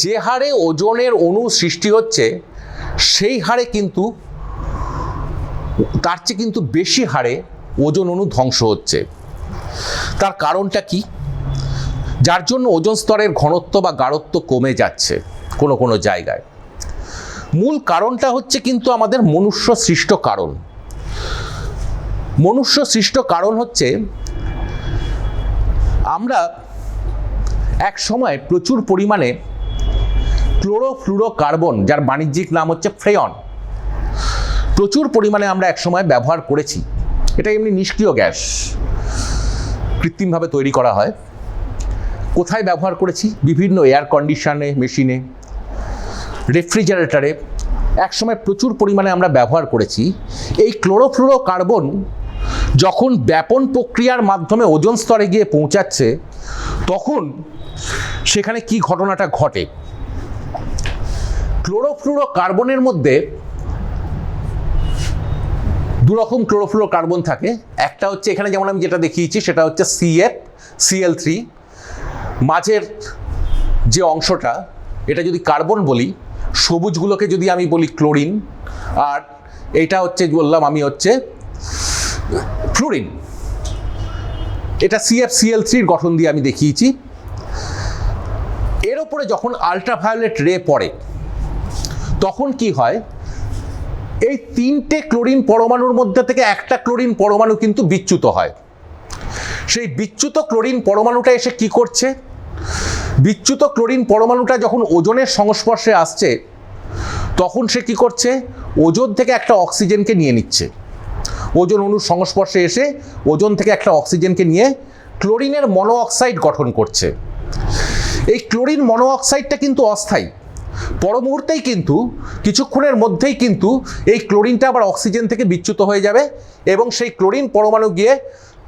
A: যে হারে ওজনের অণু সৃষ্টি হচ্ছে, সেই হারে কিন্তু তার চেয়ে কিন্তু বেশি হারে ওজন অণু ধ্বংস হচ্ছে। তার কারণটা কি? যার জন্য ওজন স্তরের ঘনত্ব বা গাঢ়ত্ব কমে যাচ্ছে কোনো কোনো জায়গায়। মূল কারণটা হচ্ছে কিন্তু আমাদের মনুষ্য সৃষ্ট কারণ। মনুষ্য সৃষ্ট কারণ হচ্ছে আমরা এক সময় প্রচুর পরিমাণে ক্লোরোফ্লুরোকার্বন, যার বাণিজ্যিক নাম হচ্ছে ফ্রেয়ন, প্রচুর পরিমাণে আমরা এক সময় ব্যবহার করেছি। এটা এমনি নিষ্ক্রিয় গ্যাস, কৃত্রিমভাবে তৈরি করা হয়। কোথায় ব্যবহার করেছি? বিভিন্ন এয়ার কন্ডিশনে, মেশিনে, রেফ্রিজারেটরে একসময় প্রচুর পরিমাণে আমরা ব্যবহার করেছি। এই ক্লোরোফ্লুরোকার্বন যখন ব্যাপন প্রক্রিয়ার মাধ্যমে ওজন স্তরে গিয়ে পৌঁছাচ্ছে, তখন সেখানে কি ঘটনাটা ঘটে? ক্লোরোফ্লুরোকার্বনের মধ্যে দুরকম ক্লোরোফ্লুরোকার্বন থাকে। একটা হচ্ছে এখানে যেমন আমি যেটা দেখিয়েছি, সেটা হচ্ছে CF-Cl3, মাঝের যে অংশটা, এটা যদি কার্বন বলি, সবুজগুলোকে যদি আমি বলি ক্লোরিন, আর এইটা হচ্ছে বললাম আমি হচ্ছে ফ্লুরিন। এটা CF-Cl3 গঠন দিয়ে আমি দেখিয়েছি। এর উপরে যখন আল্ট্রাভায়োলেট রে পড়ে, তখন কি হয়, এই তিনটে ক্লোরিন পরমাণুর মধ্যে থেকে একটা ক্লোরিন পরমাণু কিন্তু বিচ্যুত হয়। সেই বিচ্যুত ক্লোরিন পরমাণুটা এসে কি করছে? বিচ্যুত ক্লোরিন পরমাণুটা যখন ওজনের সংস্পর্শে আসছে, তখন সে কি করছে? ওজন থেকে একটা অক্সিজেনকে নিয়ে নিচ্ছে। ওজন অণুর সংস্পর্শে এসে ওজন থেকে একটা অক্সিজেনকে নিয়ে ক্লোরিনের মনোঅক্সাইড গঠন করছে। এই ক্লোরিন মনোঅক্সাইডটা কিন্তু অস্থায়ী। পর মুহূর্তেই কিন্তু, কিছুক্ষণের মধ্যেই কিন্তু এই ক্লোরিনটা আবার অক্সিজেন থেকে বিচ্যুত হয়ে যাবে এবং সেই ক্লোরিন পরমাণু গিয়ে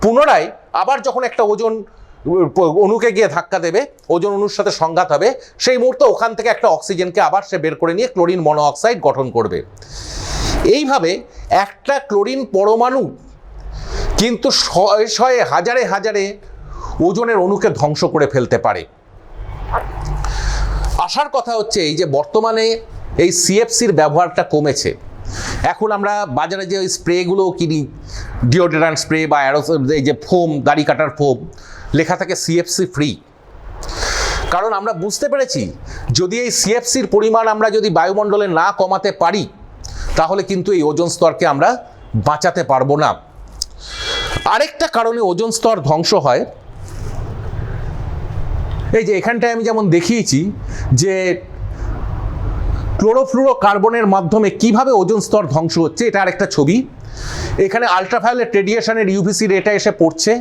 A: পুনরায় আবার যখন একটা ওজন অণুকে গিয়ে ধাক্কা দেবে, ওজন অণুর সাথে সংঘাত হবে, সেই মুহূর্তে ওখান থেকে একটা অক্সিজেনকে আবার সে বের করে নিয়ে ক্লোরিন মনোঅক্সাইড গঠন করবে। এইভাবে একটা ক্লোরিন পরমাণু কিন্তু শয়ে শয়ে, হাজারে হাজারে ওজনের অণুকে ধ্বংস করে ফেলতে পারে। আসার কথা হচ্ছে এই যে বর্তমানে এই CFCর ব্যবহারটা কমেছে। এখন আমরা বাজারে যে ওই স্প্রেগুলো কিনি, ডিওডোরেন্ট স্প্রে বা এই যে ফোম, দাড়ি কাটার ফোম, লেখা থাকে CFC ফ্রি। কারণ আমরা বুঝতে পেরেছি, যদি এই CFCর পরিমাণ আমরা যদি বায়ুমণ্ডলে না কমাতে পারি, তাহলে কিন্তু এই ওজন স্তরকে আমরা বাঁচাতে পারবো না। আরেকটা কারণে ওজন স্তর ধ্বংস হয়, এই যে এখানটায় আমি যেমন দেখিয়েছি যে ক্লোরোফ্লুরোকার্বনের মাধ্যমে কিভাবে ওজন স্তর ধ্বংস হচ্ছে। এটা আরেকটা ছবি। এখানে আল্ট্রাভায়োলেট রেডিয়েশনের UVC রেটা এসে পড়ছে,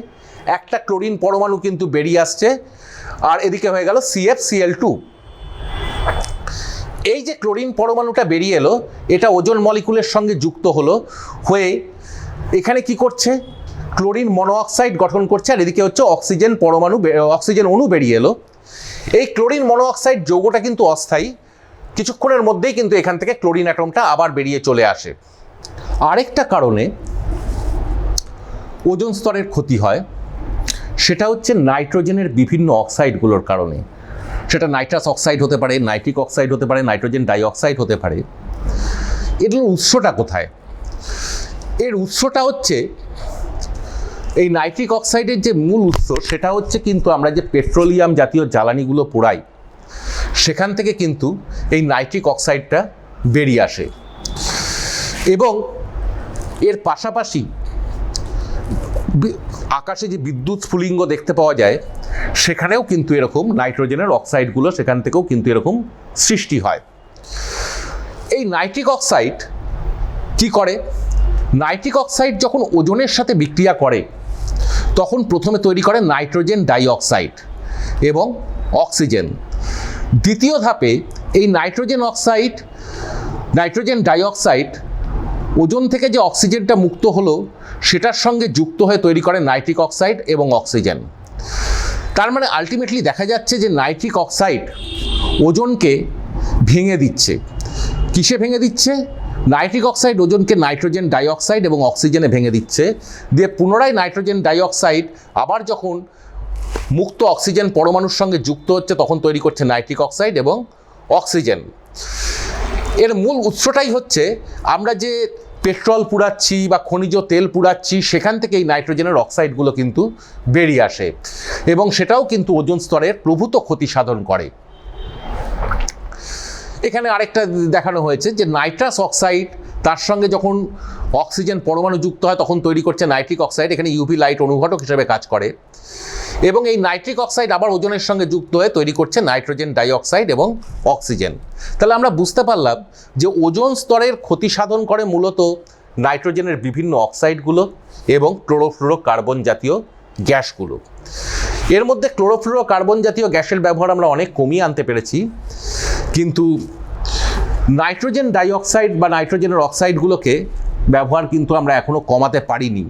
A: একটা ক্লোরিন পরমাণু কিন্তু বেরিয়ে আসছে, আর এদিকে হয়ে গেল CFCl2। এই যে ক্লোরিন পরমাণুটা বেরিয়ে এলো, এটা ওজন মলিকুলের সঙ্গে যুক্ত হলো, হয়ে এখানে কি করছে? ক্লোরিন মনোঅক্সাইড গঠন করছে, আর এদিকে হচ্ছে অক্সিজেন পরমাণু, অক্সিজেন অণু বেরিয়ে এলো। এই ক্লোরিন মনোঅক্সাইড যৌগটা কিন্তু অস্থায়ী, কিছুক্ষণের মধ্যেই কিন্তু এখান থেকে ক্লোরিন অ্যাটমটা আবার বেরিয়ে চলে আসে। আরেকটা কারণে ওজন স্তরের ক্ষতি হয়, সেটা হচ্ছে নাইট্রোজেনের বিভিন্ন অক্সাইডগুলোর কারণে। সেটা নাইট্রাস অক্সাইড হতে পারে, নাইট্রিক অক্সাইড হতে পারে, নাইট্রোজেন ডাইঅক্সাইড হতে পারে। এর উৎসটা কোথায়? এর উৎসটা হচ্ছে এই নাইট্রিক অক্সাইডের যে মূল উৎস সেটা হচ্ছে কিন্তু আমরা যে পেট্রোলিয়াম জাতীয় জ্বালানিগুলো পোড়াই সেখান থেকে কিন্তু এই নাইট্রিক অক্সাইডটা বেরিয়ে আসে। এবং এর পাশাপাশি আকাশে যে বিদ্যুৎ স্ফুলিঙ্গ দেখতে পাওয়া যায় সেখানেও কিন্তু এরকম নাইট্রোজেনের অক্সাইডগুলো সেখান থেকেও কিন্তু এরকম সৃষ্টি হয়। এই নাইট্রিক অক্সাইড কি করে? নাইট্রিক অক্সাইড যখন ওজনের সাথে বিক্রিয়া করে তখন প্রথমে তৈরি করে নাইট্রোজেন ডাইঅক্সাইড এবং অক্সিজেন। দ্বিতীয় ধাপে এই নাইট্রোজেন ডাইঅক্সাইড ওজন থেকে যে অক্সিজেনটা মুক্ত হলো সেটার সঙ্গে যুক্ত হয়ে তৈরি করে নাইট্রিক অক্সাইড এবং অক্সিজেন। তার মানে আলটিমেটলি দেখা যাচ্ছে যে নাইট্রিক অক্সাইড ওজনকে ভেঙে দিচ্ছে। কিসে ভেঙে দিচ্ছে? নাইট্রিক অক্সাইড ওজনকে নাইট্রোজেন ডাইঅক্সাইড এবং অক্সিজেনে ভেঙে দিচ্ছে, দিয়ে পুনরায় নাইট্রোজেন ডাইঅক্সাইড আবার যখন মুক্ত অক্সিজেন পরমাণুর সঙ্গে যুক্ত হচ্ছে তখন তৈরি করছে নাইট্রিক অক্সাইড এবং অক্সিজেন। এর মূল উৎসটাই হচ্ছে আমরা যে পেট্রোল পুড়াচ্ছি বা খনিজ তেল পুড়াচ্ছি সেখান থেকে এই নাইট্রোজেনের অক্সাইডগুলো কিন্তু বেরিয়ে আসে এবং সেটাও কিন্তু ওজোন স্তরের প্রভূত ক্ষতি সাধন করে। এখানে আরেকটা দেখানো হয়েছে যে নাইট্রাস অক্সাইড তার সঙ্গে যখন অক্সিজেন পরমাণু যুক্ত হয় তখন তৈরি করছে নাইট্রিক অক্সাইড, এখানে ইউভি লাইট অনুঘটক হিসেবে কাজ করে এবং এই নাইট্রিক অক্সাইড আবার ওজনের সঙ্গে যুক্ত হয়ে তৈরি করছে নাইট্রোজেন ডাইঅক্সাইড এবং অক্সিজেন। তাহলে আমরা বুঝতে পারলাম যে ওজোন স্তরের ক্ষতি সাধন করে মূলত নাইট্রোজেনের বিভিন্ন অক্সাইডগুলো এবং ক্লোরোফ্লোরোকার্বন জাতীয় গ্যাসগুলো। এর মধ্যে ক্লোরোফ্লোরোকার্বন জাতীয় গ্যাসের ব্যবহার আমরা অনেক কমিয়ে আনতে পেরেছি, কিন্তু নাইট্রোজেন ডাইঅক্সাইড বা নাইট্রোজেনের অক্সাইডগুলোকে ব্যবহার কিন্তু আমরা এখনও কমাতে পারিনি।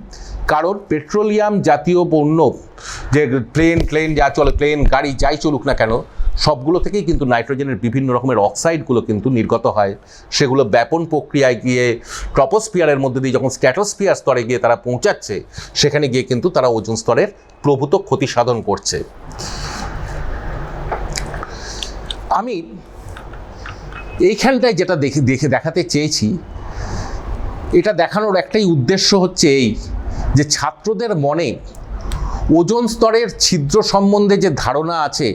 A: কারণ পেট্রোলিয়াম জাতীয় পণ্য যে প্লেন যা চলে, প্লেন গাড়ি যাই চলুক না কেন, সবগুলো থেকেই কিন্তু নাইট্রোজেনের বিভিন্ন রকমের অক্সাইডগুলো কিন্তু নির্গত হয়। সেগুলো ব্যাপন প্রক্রিয়ায় গিয়ে ট্রপোস্ফিয়ারের মধ্যে দিয়ে যখন স্ট্র্যাটোস্ফিয়ার স্তরে গিয়ে তারা পৌঁছাচ্ছে সেখানে গিয়ে কিন্তু তারা ওজোন স্তরের প্রভূত ক্ষতি সাধন করছে। আমি এইখানটায় যেটা দেখাতে চেয়েছি, এটা দেখানোর একটাই উদ্দেশ্য হচ্ছে এই যে ছাত্রদের মনে ওজোন স্তরের ছিদ্র সম্বন্ধে যে ধারণা আছে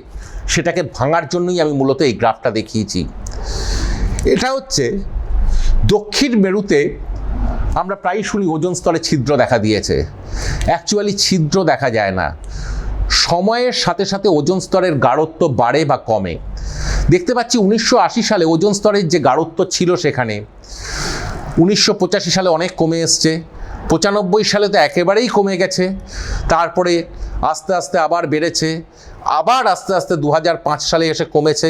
A: সেটাকে ভাঙার জন্যই আমি মূলত এই গ্রাফটা দেখিয়েছি। এটা হচ্ছে দক্ষিণ মেরুতে আমরা প্রায়ই শুনি ওজোন স্তরে ছিদ্র দেখা দিয়েছে। অ্যাকচুয়ালি ছিদ্র দেখা যায় না, সময়ের সাথে সাথে ওজোন স্তরের গাঢ়ত্ব বাড়ে বা কমে। দেখতে পাচ্ছি 1980 সালে ওজোন স্তরের যে গাঢ়ত্ব ছিল সেখানে 1985 সালে অনেক কমে এসছে, 95 সালে তো একেবারেই কমে গেছে, তারপরে আস্তে আস্তে আবার বেড়েছে, আবার আস্তে আস্তে 2005 সালে এসে কমেছে।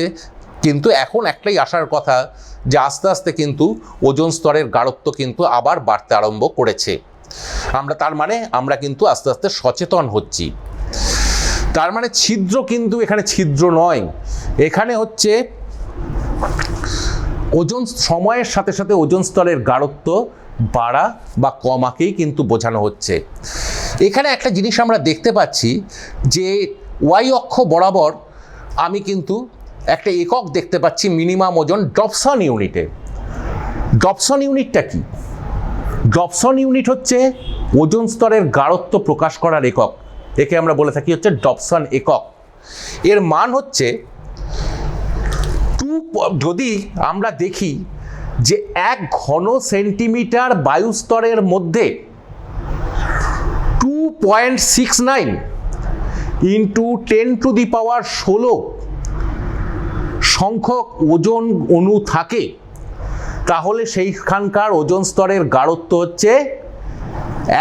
A: কিন্তু এখন একটাই আসার কথা যে আস্তে আস্তে কিন্তু ওজোন স্তরের গাঢ়ত্ব কিন্তু আবার বাড়তে আরম্ভ করেছে। তার মানে আমরা কিন্তু আস্তে আস্তে সচেতন হচ্ছি। তার মানে ছিদ্র কিন্তু এখানে ছিদ্র নয়, এখানে হচ্ছে সময়ের সাথে সাথে ওজোন স্তরের গাঢ়ত্ব বাড়া বা কমাকেই কিন্তু বোঝানো হচ্ছে। এখানে একটা জিনিস আমরা দেখতে পাচ্ছি যে ওয়াই অক্ষ বরাবর আমি কিন্তু একটা একক দেখতে পাচ্ছি মিনিমাম ওজন ডবসন ইউনিটে। ডবসন ইউনিটটা কি? ডবসন ইউনিট হচ্ছে ওজোন স্তরের গাঢ়ত্ব প্রকাশ করার একক, একে আমরা বলে থাকি হচ্ছে ডবসন একক। এর মান হচ্ছে যদি আমরা দেখি যে 1 ঘন সেন্টিমিটার বায়ুস্তরের মধ্যে 2.69 ইন্টু 10⁻16 সংখ্যক ওজন অণু থাকে, তাহলে সেইখানকার ওজোন স্তরের গাঢ়ত্ব হচ্ছে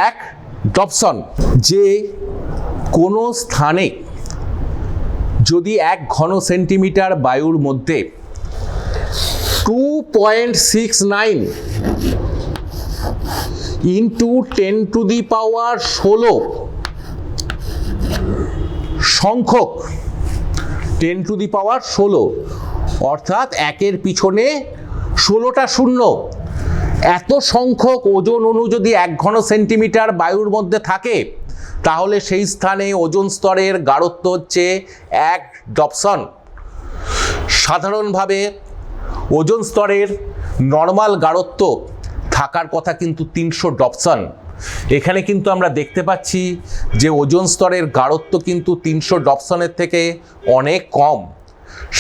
A: 1 ডবসন। যে কোনো স্থানে যদি 1 ঘন সেন্টিমিটার বায়ুর মধ্যে 2.69 ইন্টু 10⁻16 সংখ্যক 10⁻16 অর্থাৎ 1-এর পিছনে 16টা শূন্য, এত সংখ্যক ওজন অণু যদি 1 ঘন সেন্টিমিটার বায়ুর মধ্যে থাকে তাহলে সেই স্থানে ওজোন স্তরের গাঢ়ত্ব হচ্ছে 1 ডবসন। সাধারণভাবে ওজোন স্তরের নর্মাল গাঢ়ত্ব থাকার কথা কিন্তু 300 ডবসন, এখানে কিন্তু আমরা দেখতে পাচ্ছি যে ওজোন স্তরের গাঢ়ত্ব কিন্তু 300 ডপসনের থেকে অনেক কম।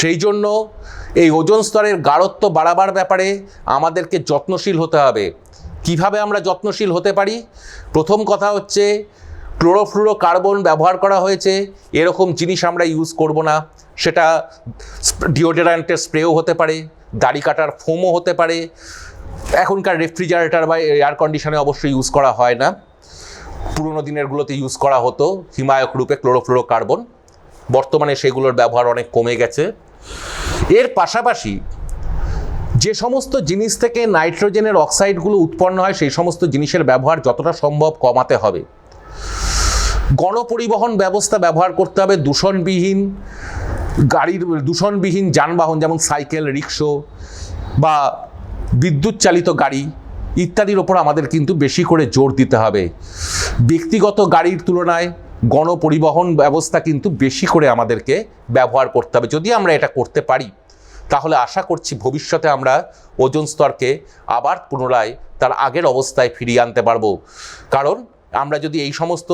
A: সেই জন্য এই ওজোন স্তরের গাঢ়ত্ব বাড়াবার ব্যাপারে আমাদেরকে যত্নশীল হতে হবে। কিভাবে আমরা যত্নশীল হতে পারি? প্রথম কথা হচ্ছে, ক্লোরোফ্লুরোকার্বন ব্যবহার করা হয়েছে এরকম জিনিস আমরা ইউজ করব না। সেটা ডিওডোরেন্টের স্প্রেও হতে পারে, দাড়ি কাটার ফোমও হতে পারে। এখনকার রেফ্রিজারেটর বা এয়ার কন্ডিশনে অবশ্যই ইউজ করা হয় না। পুরোনো দিনেরগুলোতে ইউজ করা হতো হিমায়ক রূপে ক্লোরোফ্লুরোকার্বন। বর্তমানে সেগুলোর ব্যবহার অনেক কমে গেছে। এর পাশাপাশি যে সমস্ত জিনিস থেকে নাইট্রোজেনের অক্সাইডগুলো উৎপন্ন হয় সেই সমস্ত জিনিসের ব্যবহার যতটা সম্ভব কমাতে হবে। গণপরিবহন ব্যবস্থা ব্যবহার করতে হবে, দূষণবিহীন যানবাহন যেমন সাইকেল, রিক্সা বা বিদ্যুৎ চালিত গাড়ি ইত্যাদির ওপর আমাদের কিন্তু বেশি করে জোর দিতে হবে। ব্যক্তিগত গাড়ির তুলনায় গণপরিবহন ব্যবস্থা কিন্তু বেশি করে আমাদেরকে ব্যবহার করতে হবে। যদি আমরা এটা করতে পারি তাহলে আশা করছি ভবিষ্যতে আমরা ওজোন স্তরকে আবার পুনরায় তার আগের অবস্থায় ফিরিয়ে আনতে পারবো। কারণ আমরা যদি এই সমস্ত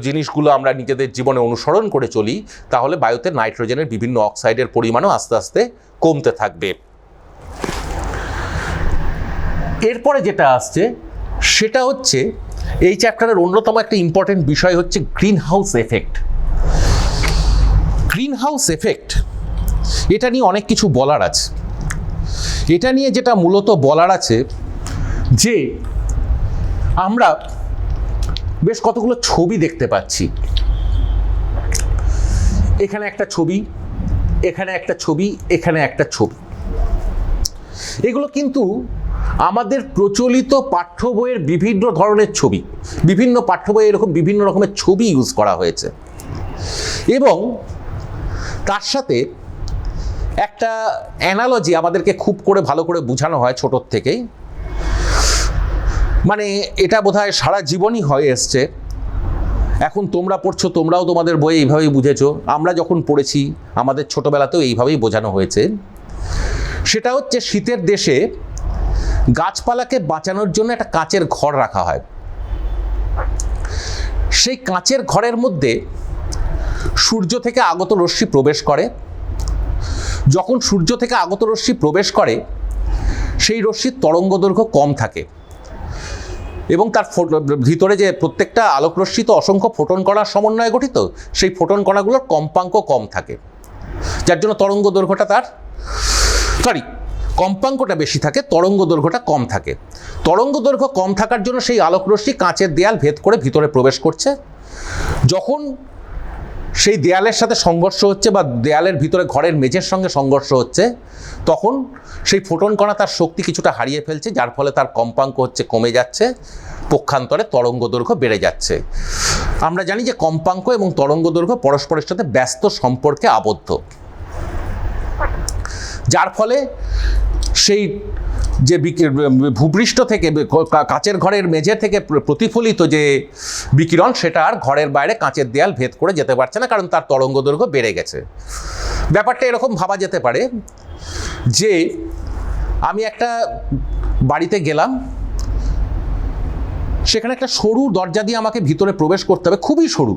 A: জিনিসগুলো আমরা নিজেদের জীবনে অনুসরণ করে চলি তাহলে বায়ুতে নাইট্রোজেনের বিভিন্ন অক্সাইডের পরিমাণও আস্তে আস্তে কমতে থাকবে। এরপরে যেটা আসছে সেটা হচ্ছে এই চ্যাপ্টারের অন্যতম একটা ইম্পর্টেন্ট বিষয় হচ্ছে green house effect. Green house effect এটা নিয়ে অনেক কিছু বলার আছে। এটা নিয়ে যেটা মূলত বলার আছে যে আমরা বেশ কতগুলো ছবি দেখতে পাচ্ছি। এখানে একটা ছবি, এখানে একটা ছবি, এখানে একটা ছবি। এগুলো কিন্তু আমাদের প্রচলিত পাঠ্য বইয়ের বিভিন্ন ধরনের ছবি। বিভিন্ন পাঠ্য বইয়ে এরকম বিভিন্ন রকমের ছবি ইউজ করা হয়েছে এবং তার সাথে একটা অ্যানালজি আমাদেরকে খুব করে ভালো করে বোঝানো হয় ছোটোর থেকেই। মানে এটা বোধহয় সারা জীবনই হয়ে এসছে। এখন তোমরা পড়ছো, তোমরাও তোমাদের বইয়ে এইভাবেই বুঝেছো, আমরা যখন পড়েছি আমাদের ছোটোবেলাতেও এইভাবেই বোঝানো হয়েছে। সেটা হচ্ছে শীতের দেশে গাছপালাকে বাঁচানোর জন্য একটা কাঁচের ঘর রাখা হয়। সেই কাঁচের ঘরের মধ্যে সূর্য থেকে আগত রশ্মি প্রবেশ করে। যখন সূর্য থেকে আগত রশ্মি প্রবেশ করে সেই রশ্মির তরঙ্গ দৈর্ঘ্য কম থাকে এবং তার ভিতরে যে প্রত্যেকটা আলোক রশ্মি তো অসংখ্য ফোটন কণার সমন্বয়ে গঠিত, সেই ফোটন কণাগুলোর কম্পাঙ্ক কম থাকে, যার জন্য তরঙ্গ দৈর্ঘ্যটা কম্পাঙ্কটা বেশি থাকে, তরঙ্গ দৈর্ঘ্যটা কম থাকে। তরঙ্গ দৈর্ঘ্য কম থাকার জন্য সেই আলোক রশ্মি কাঁচের দেয়াল ভেদ করে ভিতরে প্রবেশ করছে। যখন সেই দেয়ালের সাথে সংঘর্ষ হচ্ছে বা দেয়ালের ভিতরে ঘরের মেঝের সঙ্গে সংঘর্ষ হচ্ছে তখন সেই ফোটন কণা তার শক্তি কিছুটা হারিয়ে ফেলছে, যার ফলে তার কম্পাঙ্ক কমে যাচ্ছে, পক্ষান্তরে তরঙ্গ দৈর্ঘ্য বেড়ে যাচ্ছে। আমরা জানি যে কম্পাঙ্ক এবং তরঙ্গ দৈর্ঘ্য পরস্পরের সাথে ব্যস্ত সম্পর্কে আবদ্ধ, যার ফলে সেই যে ভূপৃষ্ঠ থেকে কাঁচের ঘরের মেঝে থেকে প্রতিফলিত যে বিকিরণ সেটা আর ঘরের বাইরে কাঁচের দেয়াল ভেদ করে যেতে পারছে না, কারণ তার তরঙ্গ দৈর্ঘ্য বেড়ে গেছে। ব্যাপারটা এরকম ভাবা যেতে পারে যে আমি একটা বাড়িতে গেলাম, সেখানে একটা সরু দরজা দিয়ে আমাকে ভিতরে প্রবেশ করতে হবে, খুবই সরু,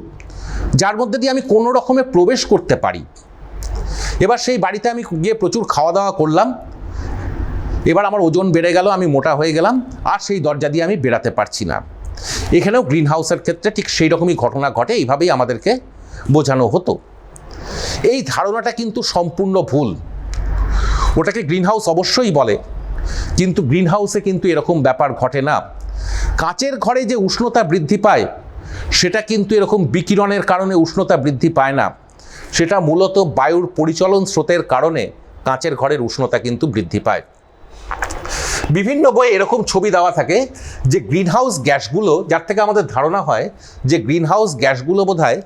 A: যার মধ্যে দিয়ে আমি কোনো রকমে প্রবেশ করতে পারি। এবার সেই বাড়িতে আমি গিয়ে প্রচুর খাওয়া দাওয়া করলাম, এবার আমার ওজন বেড়ে গেল, আমি মোটা হয়ে গেলাম, আর সেই দরজা দিয়ে আমি বেরাতে পারছি না। এখানেও গ্রিন হাউসের ক্ষেত্রে ঠিক সেই রকমই ঘটনা ঘটে, এইভাবেই আমাদেরকে বোঝানো হতো। এই ধারণাটা কিন্তু সম্পূর্ণ ভুল। ওটাকে গ্রিন হাউস অবশ্যই বলে, কিন্তু গ্রিন হাউসে কিন্তু এরকম ব্যাপার ঘটে না। কাঁচের ঘরে যে উষ্ণতা বৃদ্ধি পায় সেটা কিন্তু এরকম বিকিরণের কারণে উষ্ণতা বৃদ্ধি পায় না, সেটা মূলত বায়ুর পরিচলন স্রোতের কারণে কাঁচের ঘরের উষ্ণতা কিন্তু বৃদ্ধি পায়। বিভিন্ন বইয়ে এরকম ছবি দেওয়া থাকে যে গ্রিনহাউস গ্যাসগুলো, যার থেকে আমাদের ধারণা হয় যে গ্রিনহাউস গ্যাসগুলো বোধহয়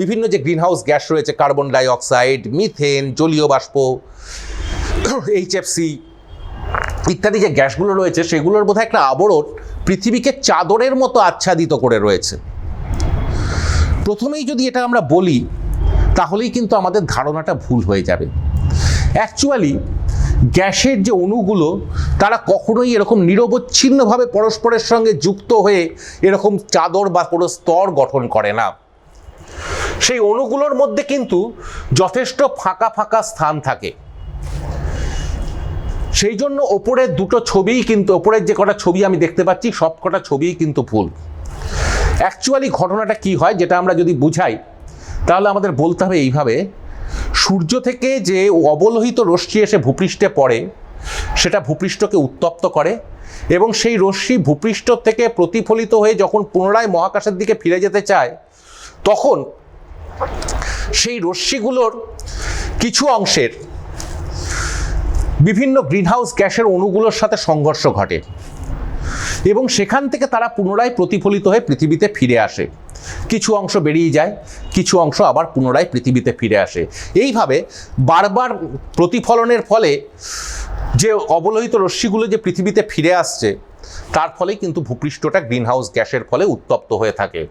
A: বিভিন্ন যে গ্রিনহাউস গ্যাস রয়েছে, কার্বন ডাই অক্সাইড, মিথেন, জলীয় বাষ্প, HFC ইত্যাদি যে গ্যাসগুলো রয়েছে সেগুলোর বোধহয় একটা আবরণ পৃথিবীকে চাদরের মতো আচ্ছাদিত করে রয়েছে। প্রথমেই যদি এটা আমরা বলি তাহলেই কিন্তু আমাদের ধারণাটা ভুল হয়ে যাবে। অ্যাকচুয়ালি গ্যাসের যে অণুগুলো তারা কখনোই এরকম নিরবচ্ছিন্নভাবে পরস্পরের সঙ্গে যুক্ত হয়ে এরকম চাদর বা কোনো স্তর গঠন করে না। সেই অণুগুলোর মধ্যে কিন্তু যথেষ্ট ফাঁকা ফাঁকা স্থান থাকে। সেই জন্য ওপরের দুটো ছবিই কিন্তু, ওপরের যে কটা ছবি আমি দেখতে পাচ্ছি সব কটা ছবিই কিন্তু ভুল। অ্যাকচুয়ালি ঘটনাটা কি হয় যেটা আমরা যদি বুঝাই তাহলে আমাদের বলতে হবে এইভাবে, সূর্য থেকে যে অবলোহিত রশ্মি এসে ভূপৃষ্ঠে পড়ে সেটা ভূপৃষ্ঠকে উত্তপ্ত করে এবং সেই রশ্মি ভূপৃষ্ঠ থেকে প্রতিফলিত হয়ে যখন পুনরায় মহাকাশের দিকে ফিরে যেতে চায় তখন সেই রশ্মিগুলোর কিছু অংশের বিভিন্ন গ্রিনহাউস গ্যাসের অণুগুলোর সাথে সংঘর্ষ ঘটে এবং সেখান থেকে তারা পুনরায় প্রতিফলিত হয়ে পৃথিবীতে ফিরে আসে। কিছু অংশ বেরিয়ে যায়, কিছু অংশ আবার পুনরায় পৃথিবীতে ফিরে আসে। এইভাবে বারবার প্রতিফলনের ফলে যে অবলোহিত রশ্মিগুলো যে পৃথিবীতে ফিরে আসছে তার ফলে কিন্তু ভূপৃষ্ঠটা গ্রিনহাউস গ্যাসের ফলে উত্তপ্ত হয়ে থাকে।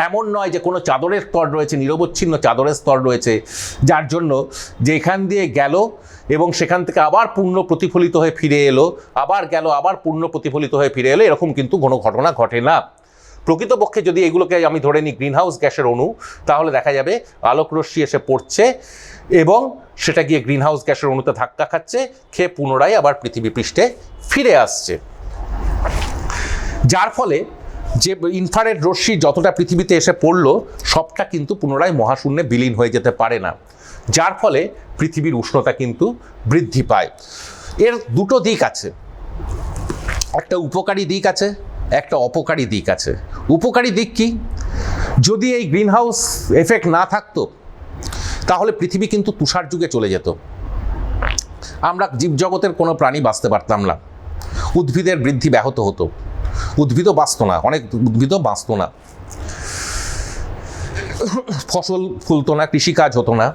A: এমন নয় যে কোনো চাদরের স্তর রয়েছে, নিরবচ্ছিন্ন চাদরের স্তর রয়েছে যার জন্য যে এখান দিয়ে গেল এবং সেখান থেকে আবার পূর্ণ প্রতিফলিত হয়ে ফিরে এলো, আবার গেল, আবার পূর্ণ প্রতিফলিত হয়ে ফিরে এলো, এরকম কিন্তু কোনো ঘটনা ঘটে না। প্রকৃতপক্ষে যদি এগুলোকে আমি ধরে নিই গ্রিনহাউস গ্যাসের অণু, তাহলে দেখা যাবে আলোক রশ্মি এসে পড়ছে এবং সেটা গিয়ে গ্রিনহাউস গ্যাসের অণুতে ধাক্কা খাচ্ছে, খেয়ে পুনরায় আবার পৃথিবী পৃষ্ঠে ফিরে আসছে। যার ফলে যে ইনফ্রারেড রশ্মি যতটা পৃথিবীতে এসে পড়লো সবটা কিন্তু পুনরায় মহাশূন্যে বিলীন হয়ে যেতে পারে না, যার ফলে পৃথিবীর উষ্ণতা কিন্তু বৃদ্ধি পায়। এর দুটো দিক আছে, একটা উপকারী দিক আছে, একটা অপকারী দিক আছে। উপকারী দিক কি? যদি এই গ্রিনহাউস এফেক্ট না থাকতো তাহলে পৃথিবী কিন্তু তুষার যুগে চলে যেত, আমরা জীবজগতের কোনো প্রাণী বাঁচতে পারতাম না, উদ্ভিদের বৃদ্ধি ব্যাহত হতো, উদ্ভিদও বাঁচত না, অনেক উদ্ভিদও বাঁচত না, ফসল ফুলতো না, কৃষিকাজ হতো না।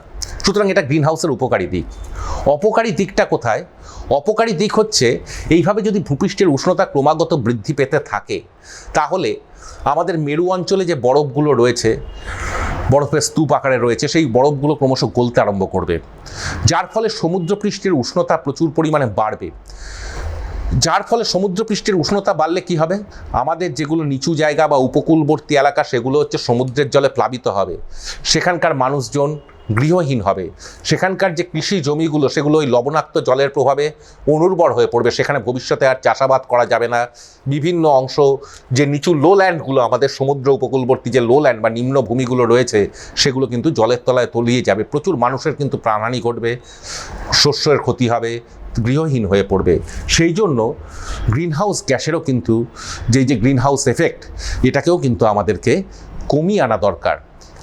A: সুতরাং এটা গ্রিনহাউসের উপকারী দিক। অপকারী দিকটা কোথায়? অপকারী দিক হচ্ছে এইভাবে যদি ভূপৃষ্ঠের উষ্ণতা ক্রমাগত বৃদ্ধি পেতে থাকে তাহলে আমাদের মেরু অঞ্চলে যে বরফগুলো রয়েছে, বরফের স্তূপ আকারে রয়েছে, সেই বরফগুলো ক্রমশ গলতে আরম্ভ করবে, যার ফলে সমুদ্রপৃষ্ঠের উষ্ণতা প্রচুর পরিমাণে বাড়বে। যার ফলে সমুদ্রপৃষ্ঠের উষ্ণতা বাড়লে কি হবে? আমাদের যেগুলো নিচু জায়গা বা উপকূলবর্তী এলাকা সেগুলো হচ্ছে সমুদ্রের জলে প্লাবিত হবে, সেখানকার মানুষজন গৃহহীন হবে, সেখানকার যে কৃষি জমিগুলো সেগুলো ওই লবণাক্ত জলের প্রভাবে অনুর্বর হয়ে পড়বে, সেখানে ভবিষ্যতে আর চাষাবাদ করা যাবে না। বিভিন্ন অংশ যে নিচু লো ল্যান্ডগুলো, আমাদের সমুদ্র উপকূলবর্তী যে লো ল্যান্ড বা নিম্নভূমিগুলো রয়েছে সেগুলো কিন্তু জলের তলায় তলিয়ে যাবে, প্রচুর মানুষের কিন্তু প্রাণহানি ঘটবে, শস্যের ক্ষতি হবে, গৃহহীন হয়ে পড়বে। সেই জন্য গ্রিনহাউস গ্যাসেরও কিন্তু যে গ্রিনহাউস এফেক্ট, এটাকেও কিন্তু আমাদেরকে কমিয়ে আনা দরকার।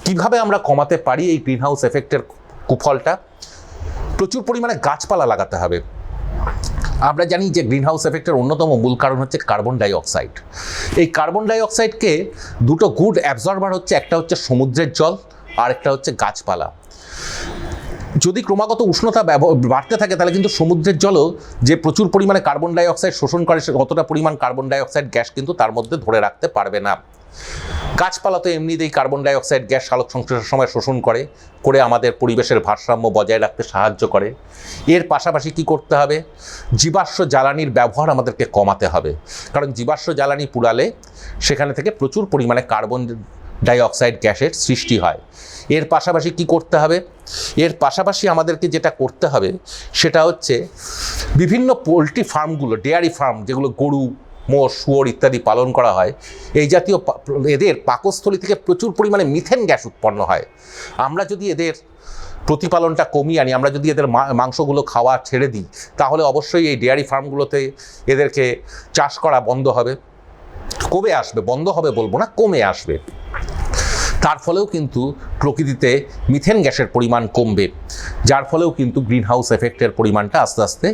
A: কিভাবে আমরা কমাতে পারি এই গ্রিনহাউস এফেক্টের কুফলটা? প্রচুর পরিমাণে গাছপালা লাগাতে হবে। আমরা জানি যে গ্রিনহাউস এফেক্টের অন্যতম মূল কারণ হচ্ছে কার্বন ডাই অক্সাইড। এই কার্বন ডাই অক্সাইডকে দুটো গুড অ্যাবজর্বার হচ্ছে, একটা হচ্ছে সমুদ্রের জল আর একটা হচ্ছে গাছপালা। যদি ক্রমাগত উষ্ণতা বাড়তে থাকে তাহলে কিন্তু সমুদ্রের জলও যে প্রচুর পরিমাণে কার্বন ডাই অক্সাইড শোষণ করে, অতটা পরিমাণ কার্বন ডাই অক্সাইড গ্যাস কিন্তু তার মধ্যে ধরে রাখতে পারবে না। গাছপালা তো এমনিতেই কার্বন ডাই অক্সাইড গ্যাস সালোক সংশ্লেষের সময় শোষণ করে আমাদের পরিবেশের ভারসাম্য বজায় রাখতে সাহায্য করে। এর পাশাপাশি কি করতে হবে? জীবাশ্ম জ্বালানির ব্যবহার আমাদেরকে কমাতে হবে, কারণ জীবাশ্ম জ্বালানি পুড়ালে সেখানে থেকে প্রচুর পরিমাণে কার্বন ডাই অক্সাইড গ্যাসের সৃষ্টি হয়। এর পাশাপাশি কি করতে হবে? এর পাশাপাশি আমাদেরকে যেটা করতে হবে সেটা হচ্ছে বিভিন্ন পোলট্রি ফার্মগুলো, ডেয়ারি ফার্ম, যেগুলো গরু, মোষ, শুয়োর ইত্যাদি পালন করা হয়, এই জাতীয় এদের পাকস্থলী থেকে প্রচুর পরিমাণে মিথেন গ্যাস উৎপন্ন হয়। আমরা যদি এদের প্রতিপালনটা কমিয়ে আনি, আমরা যদি এদের মাংসগুলো খাওয়া ছেড়ে দিই, তাহলে অবশ্যই এই ডেয়ারি ফার্মগুলোতে এদেরকে চাষ করা বন্ধ হবে, কমে আসবে, বন্ধ হবে বলবো না, কমে আসবে। তার ফলেও কিন্তু প্রকৃতিতে মিথেন গ্যাসের পরিমাণ কমবে, যার ফলেও কিন্তু গ্রিনহাউস এফেক্টের পরিমাণটা আস্তে আস্তে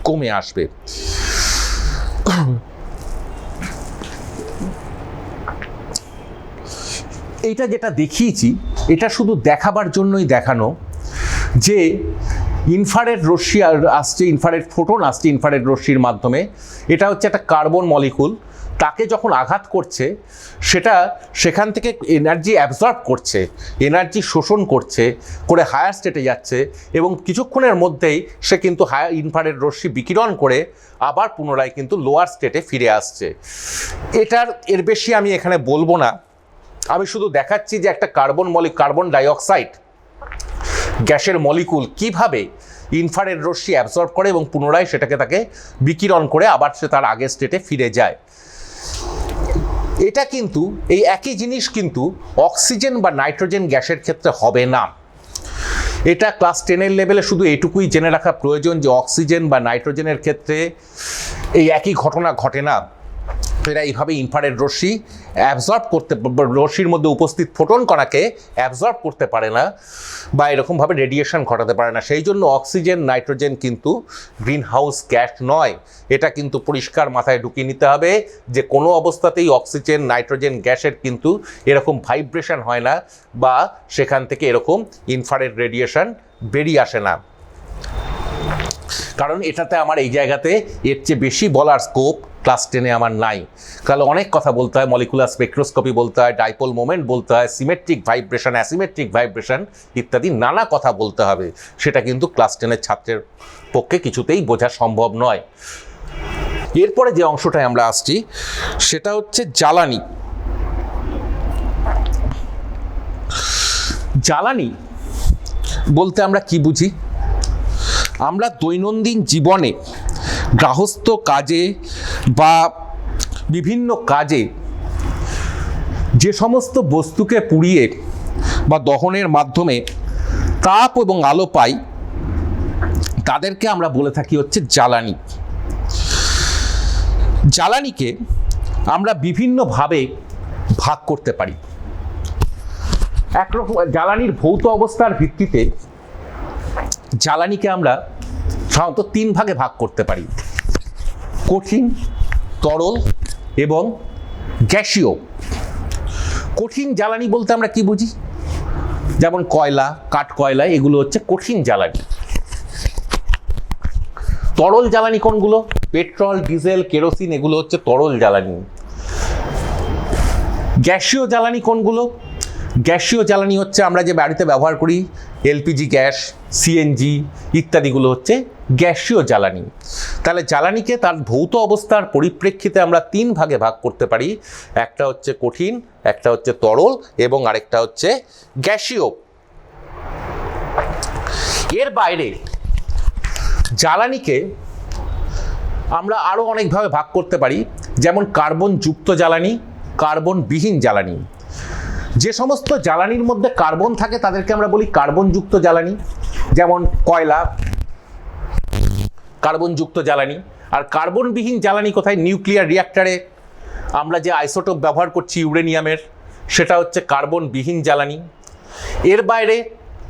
A: কমে আসবে। এইটা যেটা দেখিয়েছি এটা শুধু দেখাবার জন্যই দেখানো যে ইনফ্রারেড রশ্মি আসছে, ইনফ্রারেড ফোটন আসছে ইনফ্রারেড রশ্মির মাধ্যমে। এটা হচ্ছে একটা কার্বন মলিকুল, তাকে যখন আঘাত করছে সেটা সেখান থেকে এনার্জি অ্যাবজর্ব করছে, এনার্জি শোষণ করছে করে হায়ার স্টেটে যাচ্ছে এবং কিছুক্ষণের মধ্যেই সে কিন্তু হায়ার ইনফ্রারেড রশ্মি বিকিরণ করে আবার পুনরায় কিন্তু লোয়ার স্টেটে ফিরে আসছে। এর বেশি আমি এখানে বলবো না, আমি শুধু দেখাচ্ছি যে একটা কার্বন ডাইঅক্সাইড গ্যাসের মলিকুল কিভাবে ইনফ্রারেড রশ্মি অ্যাবজর্ব করে এবং পুনরায় তাকে বিকিরণ করে আবার সে তার আগের স্টেটে ফিরে যায়। এটা কিন্তু এই একই জিনিস কিন্তু অক্সিজেন বা নাইট্রোজেন গ্যাসের ক্ষেত্রে হবে না। এটা ক্লাস 10-এর লেভেলে শুধু এটুকুই জেনে রাখা প্রয়োজন যে অক্সিজেন বা নাইট্রোজেনের ক্ষেত্রে এই একই ঘটনা ঘটে না। এরা এইভাবে ইনফ্রারেড রশ্মি অ্যাবজর্ব করতে, রশ্মির মধ্যে উপস্থিত ফোটন কণাকে অ্যাবজর্ব করতে পারে না বা এরকমভাবে রেডিয়েশন ঘটাতে পারে না। সেই জন্য অক্সিজেন নাইট্রোজেন কিন্তু গ্রিন হাউস গ্যাস নয়। এটা কিন্তু পরিষ্কার মাথায় ঢুকিয়ে নিতে হবে যে কোনো অবস্থাতেই অক্সিজেন নাইট্রোজেন গ্যাসের কিন্তু এরকম ভাইব্রেশন হয় না বা সেখান থেকে এরকম ইনফ্রারেড রেডিয়েশন বেরিয়ে আসে না। কারণ এটাতে আমার এই জায়গাতে এর চেয়ে বেশি বলার স্কোপ ক্লাস 10-এ আমার নাই। তাহলে অনেক কথা বলতে হয়, মলিকুলার স্পেকট্রোস্কোপি বলতে হয়, ডাইপোল মোমেন্ট বলতে হয়, সিমেট্রিক ভাইব্রেশন, অ্যাসিমেট্রিক ভাইব্রেশন ইত্যাদি নানা কথা বলতে হবে। সেটা কিন্তু ক্লাস 10-এর ছাত্রের পক্ষে কিছুতেই বোঝা সম্ভব নয়। এরপরে যে অংশটায় আমরা আসছি সেটা হচ্ছে জ্বালানি। জ্বালানি বলতে আমরা কি বুঝি? আমরা দৈনন্দিন জীবনে গৃহস্থ কাজে বা বিভিন্ন কাজে যে সমস্ত বস্তুকে পুড়িয়ে বা দহনের মাধ্যমে তাপ এবং আলো পাই তাদেরকে আমরা বলে থাকি হচ্ছে জ্বালানি। জ্বালানিকে আমরা বিভিন্নভাবে ভাগ করতে পারি। একরকম জ্বালানির ভৌত অবস্থার ভিত্তিতে জ্বালানিকে আমরা সাধারণত 3 ভাগে ভাগ করতে পারি: কঠিন, তরল এবং গ্যাসীয়। কঠিন জ্বালানি বলতে আমরা কি বুঝি? যেমন কয়লা, কাঠ কয়লা, এগুলো হচ্ছে কঠিন জ্বালানি। তরল জ্বালানি কোনগুলো? পেট্রোল, ডিজেল, কেরোসিন, এগুলো হচ্ছে তরল জ্বালানি। গ্যাসীয় জ্বালানি কোনগুলো? গ্যাসীয় জ্বালানি হচ্ছে আমরা যে বাড়িতে ব্যবহার করি, এলপিজি গ্যাস, সিএনজি ইত্যাদিগুলো হচ্ছে গ্যাসীয় জ্বালানি। তাহলে জ্বালানিকে তার ভৌত অবস্থার পরিপ্রেক্ষিতে আমরা 3 ভাগে ভাগ করতে পারি। একটা হচ্ছে কঠিন, একটা হচ্ছে তরল এবং আরেকটা হচ্ছে গ্যাসীয়। এর বাইরে জ্বালানিকে আমরা আরও অনেকভাবে ভাগ করতে পারি, যেমন কার্বন যুক্ত জ্বালানি, কার্বন বিহীন জ্বালানি। যে সমস্ত জ্বালানির মধ্যে কার্বন থাকে তাদেরকে আমরা বলি কার্বনযুক্ত জ্বালানি, যেমন কয়লা কার্বনযুক্ত জ্বালানি। আর কার্বনবিহীন জ্বালানি কোথায়? নিউক্লিয়ার রিঅ্যাক্টরে আমরা যে আইসোটোপ ব্যবহার করছি ইউরেনিয়ামের, সেটা হচ্ছে কার্বনবিহীন জ্বালানি। এর বাইরে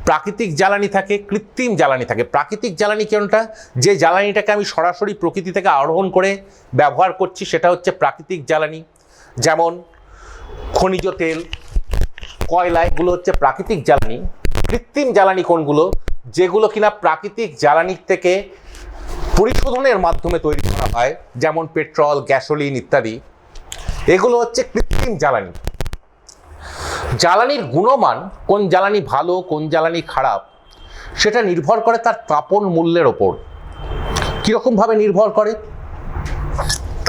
A: প্রাকৃতিক জ্বালানি থাকে, কৃত্রিম জ্বালানি থাকে। প্রাকৃতিক জ্বালানি কোনটা? যে জ্বালানিটাকে আমি সরাসরি প্রকৃতি থেকে আরোহণ করে ব্যবহার করছি সেটা হচ্ছে প্রাকৃতিক জ্বালানি, যেমন খনিজ তেল, কয়লা, এগুলো হচ্ছে প্রাকৃতিক জ্বালানি। কৃত্রিম জ্বালানি কোনগুলো? যেগুলো কিনা প্রাকৃতিক জ্বালানির থেকে পরিশোধনের মাধ্যমে তৈরি করা হয়, যেমন পেট্রোল, গ্যাসোলিন ইত্যাদি, এগুলো হচ্ছে কৃত্রিম জ্বালানি। জ্বালানির গুণমান, কোন জ্বালানি ভালো কোন জ্বালানি খারাপ, সেটা নির্ভর করে তার তাপন মূল্যের ওপর। কীরকমভাবে নির্ভর করে?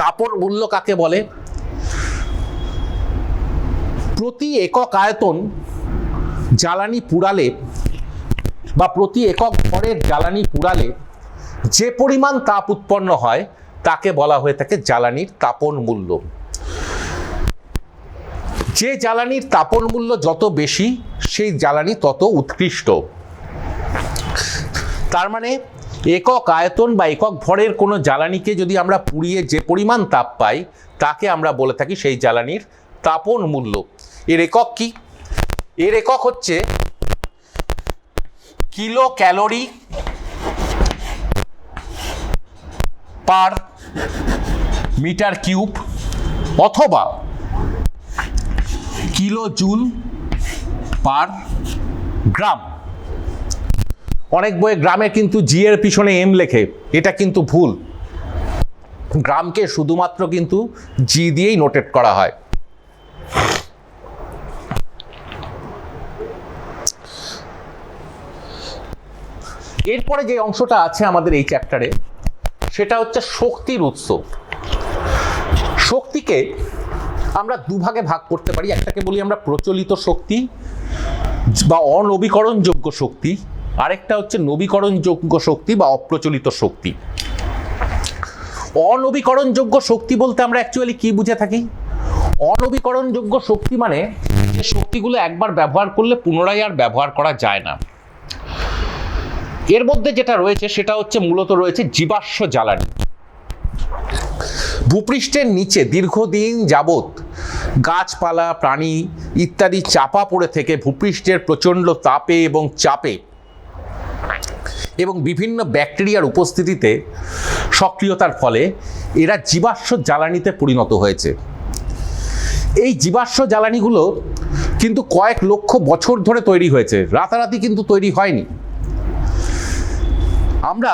A: তাপন মূল্য কাকে বলে? প্রতি একক আয়তন জ্বালানি পুড়ালে বা প্রতি একক ভরের জ্বালানি পুড়ালে যে পরিমাণ তাপ উৎপন্ন হয় তাকে বলা হয়ে থাকে জ্বালানির তাপন মূল্য। যে জ্বালানির তাপন মূল্য যত বেশি সেই জ্বালানি তত উৎকৃষ্ট। তার মানে একক আয়তন বা একক ভরের কোনো জ্বালানিকে যদি আমরা পুড়িয়ে যে পরিমাণ তাপ পাই তাকে আমরা বলে থাকি সেই জ্বালানির তাপন মূল্য। এর একক কি? এর একক হচ্ছে kilo calorie per metre cube অথবা কিলো জুল পার গ্রাম। অনেক বইয়ে গ্রামে কিন্তু জি এর পিছনে এম লেখে, এটা কিন্তু ভুল। গ্রামকে শুধুমাত্র কিন্তু জি দিয়েই নোটেট করা হয়। এরপরে যে অংশটা আছে আমাদের এই চ্যাপ্টারে সেটা হচ্ছে শক্তির উৎস। শক্তিকে আমরা দুভাগে ভাগ করতে পারি, একটাকে বলি আমরা প্রচলিত শক্তি বা অনবীকরণযোগ্য শক্তি, আরেকটা হচ্ছে নবীকরণযোগ্য শক্তি বা অপ্রচলিত শক্তি। অনবীকরণযোগ্য শক্তি বলতে আমরা অ্যাকচুয়ালি কি বুঝে থাকি? অনবীকরণযোগ্য শক্তি মানে যে শক্তিগুলো একবার ব্যবহার করলে পুনরায় আর ব্যবহার করা যায় না। এর মধ্যে যেটা রয়েছে সেটা হচ্ছে মূলত রয়েছে জীবাশ্ম জ্বালানি। ভূপৃষ্ঠের নিচে দীর্ঘদিন যাবৎ গাছপালা, প্রাণী ইত্যাদি চাপা পড়ে থেকে ভূপৃষ্ঠের প্রচণ্ড তাপে এবং চাপে এবং বিভিন্ন ব্যাকটেরিয়ার উপস্থিতিতে সক্রিয়তার ফলে এরা জীবাশ্ম জ্বালানিতে পরিণত হয়েছে। এই জীবাশ্ম জ্বালানিগুলো কিন্তু কয়েক লক্ষ বছর ধরে তৈরি হয়েছে, রাতারাতি কিন্তু তৈরি হয়নি। আমরা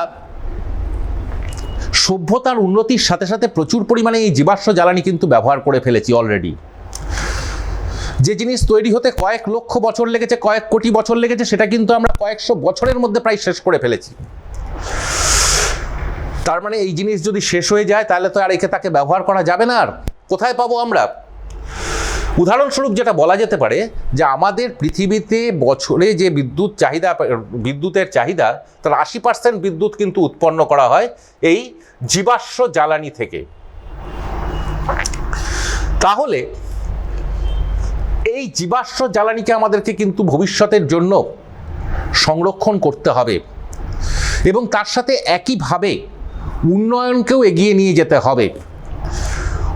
A: সভ্যতার উন্নতির সাথে সাথে প্রচুর পরিমাণে এই জীবাশ্ম জ্বালানি কিন্তু ব্যবহার করে ফেলেছি অলরেডি। যে জিনিস তৈরি হতে কয়েক লক্ষ বছর লেগেছে, কয়েক কোটি বছর লেগেছে, সেটা কিন্তু আমরা কয়েকশো বছরের মধ্যে প্রায় শেষ করে ফেলেছি। তার মানে এই জিনিস যদি শেষ হয়ে যায় তাহলে তো আর একে তাকে ব্যবহার করা যাবে না। আর কোথায় পাবো আমরা? উদাহরণস্বরূপ যেটা বলা যেতে পারে যে আমাদের পৃথিবীতে বছরে যে বিদ্যুতের চাহিদা তার 80% বিদ্যুৎ কিন্তু উৎপন্ন করা হয় এই জীবাশ্ম জ্বালানি থেকে। তাহলে এই জীবাশ্ম জ্বালানিকে আমাদেরকে কিন্তু ভবিষ্যতের জন্য সংরক্ষণ করতে হবে এবং তার সাথে একইভাবে উন্নয়নকেও এগিয়ে নিয়ে যেতে হবে।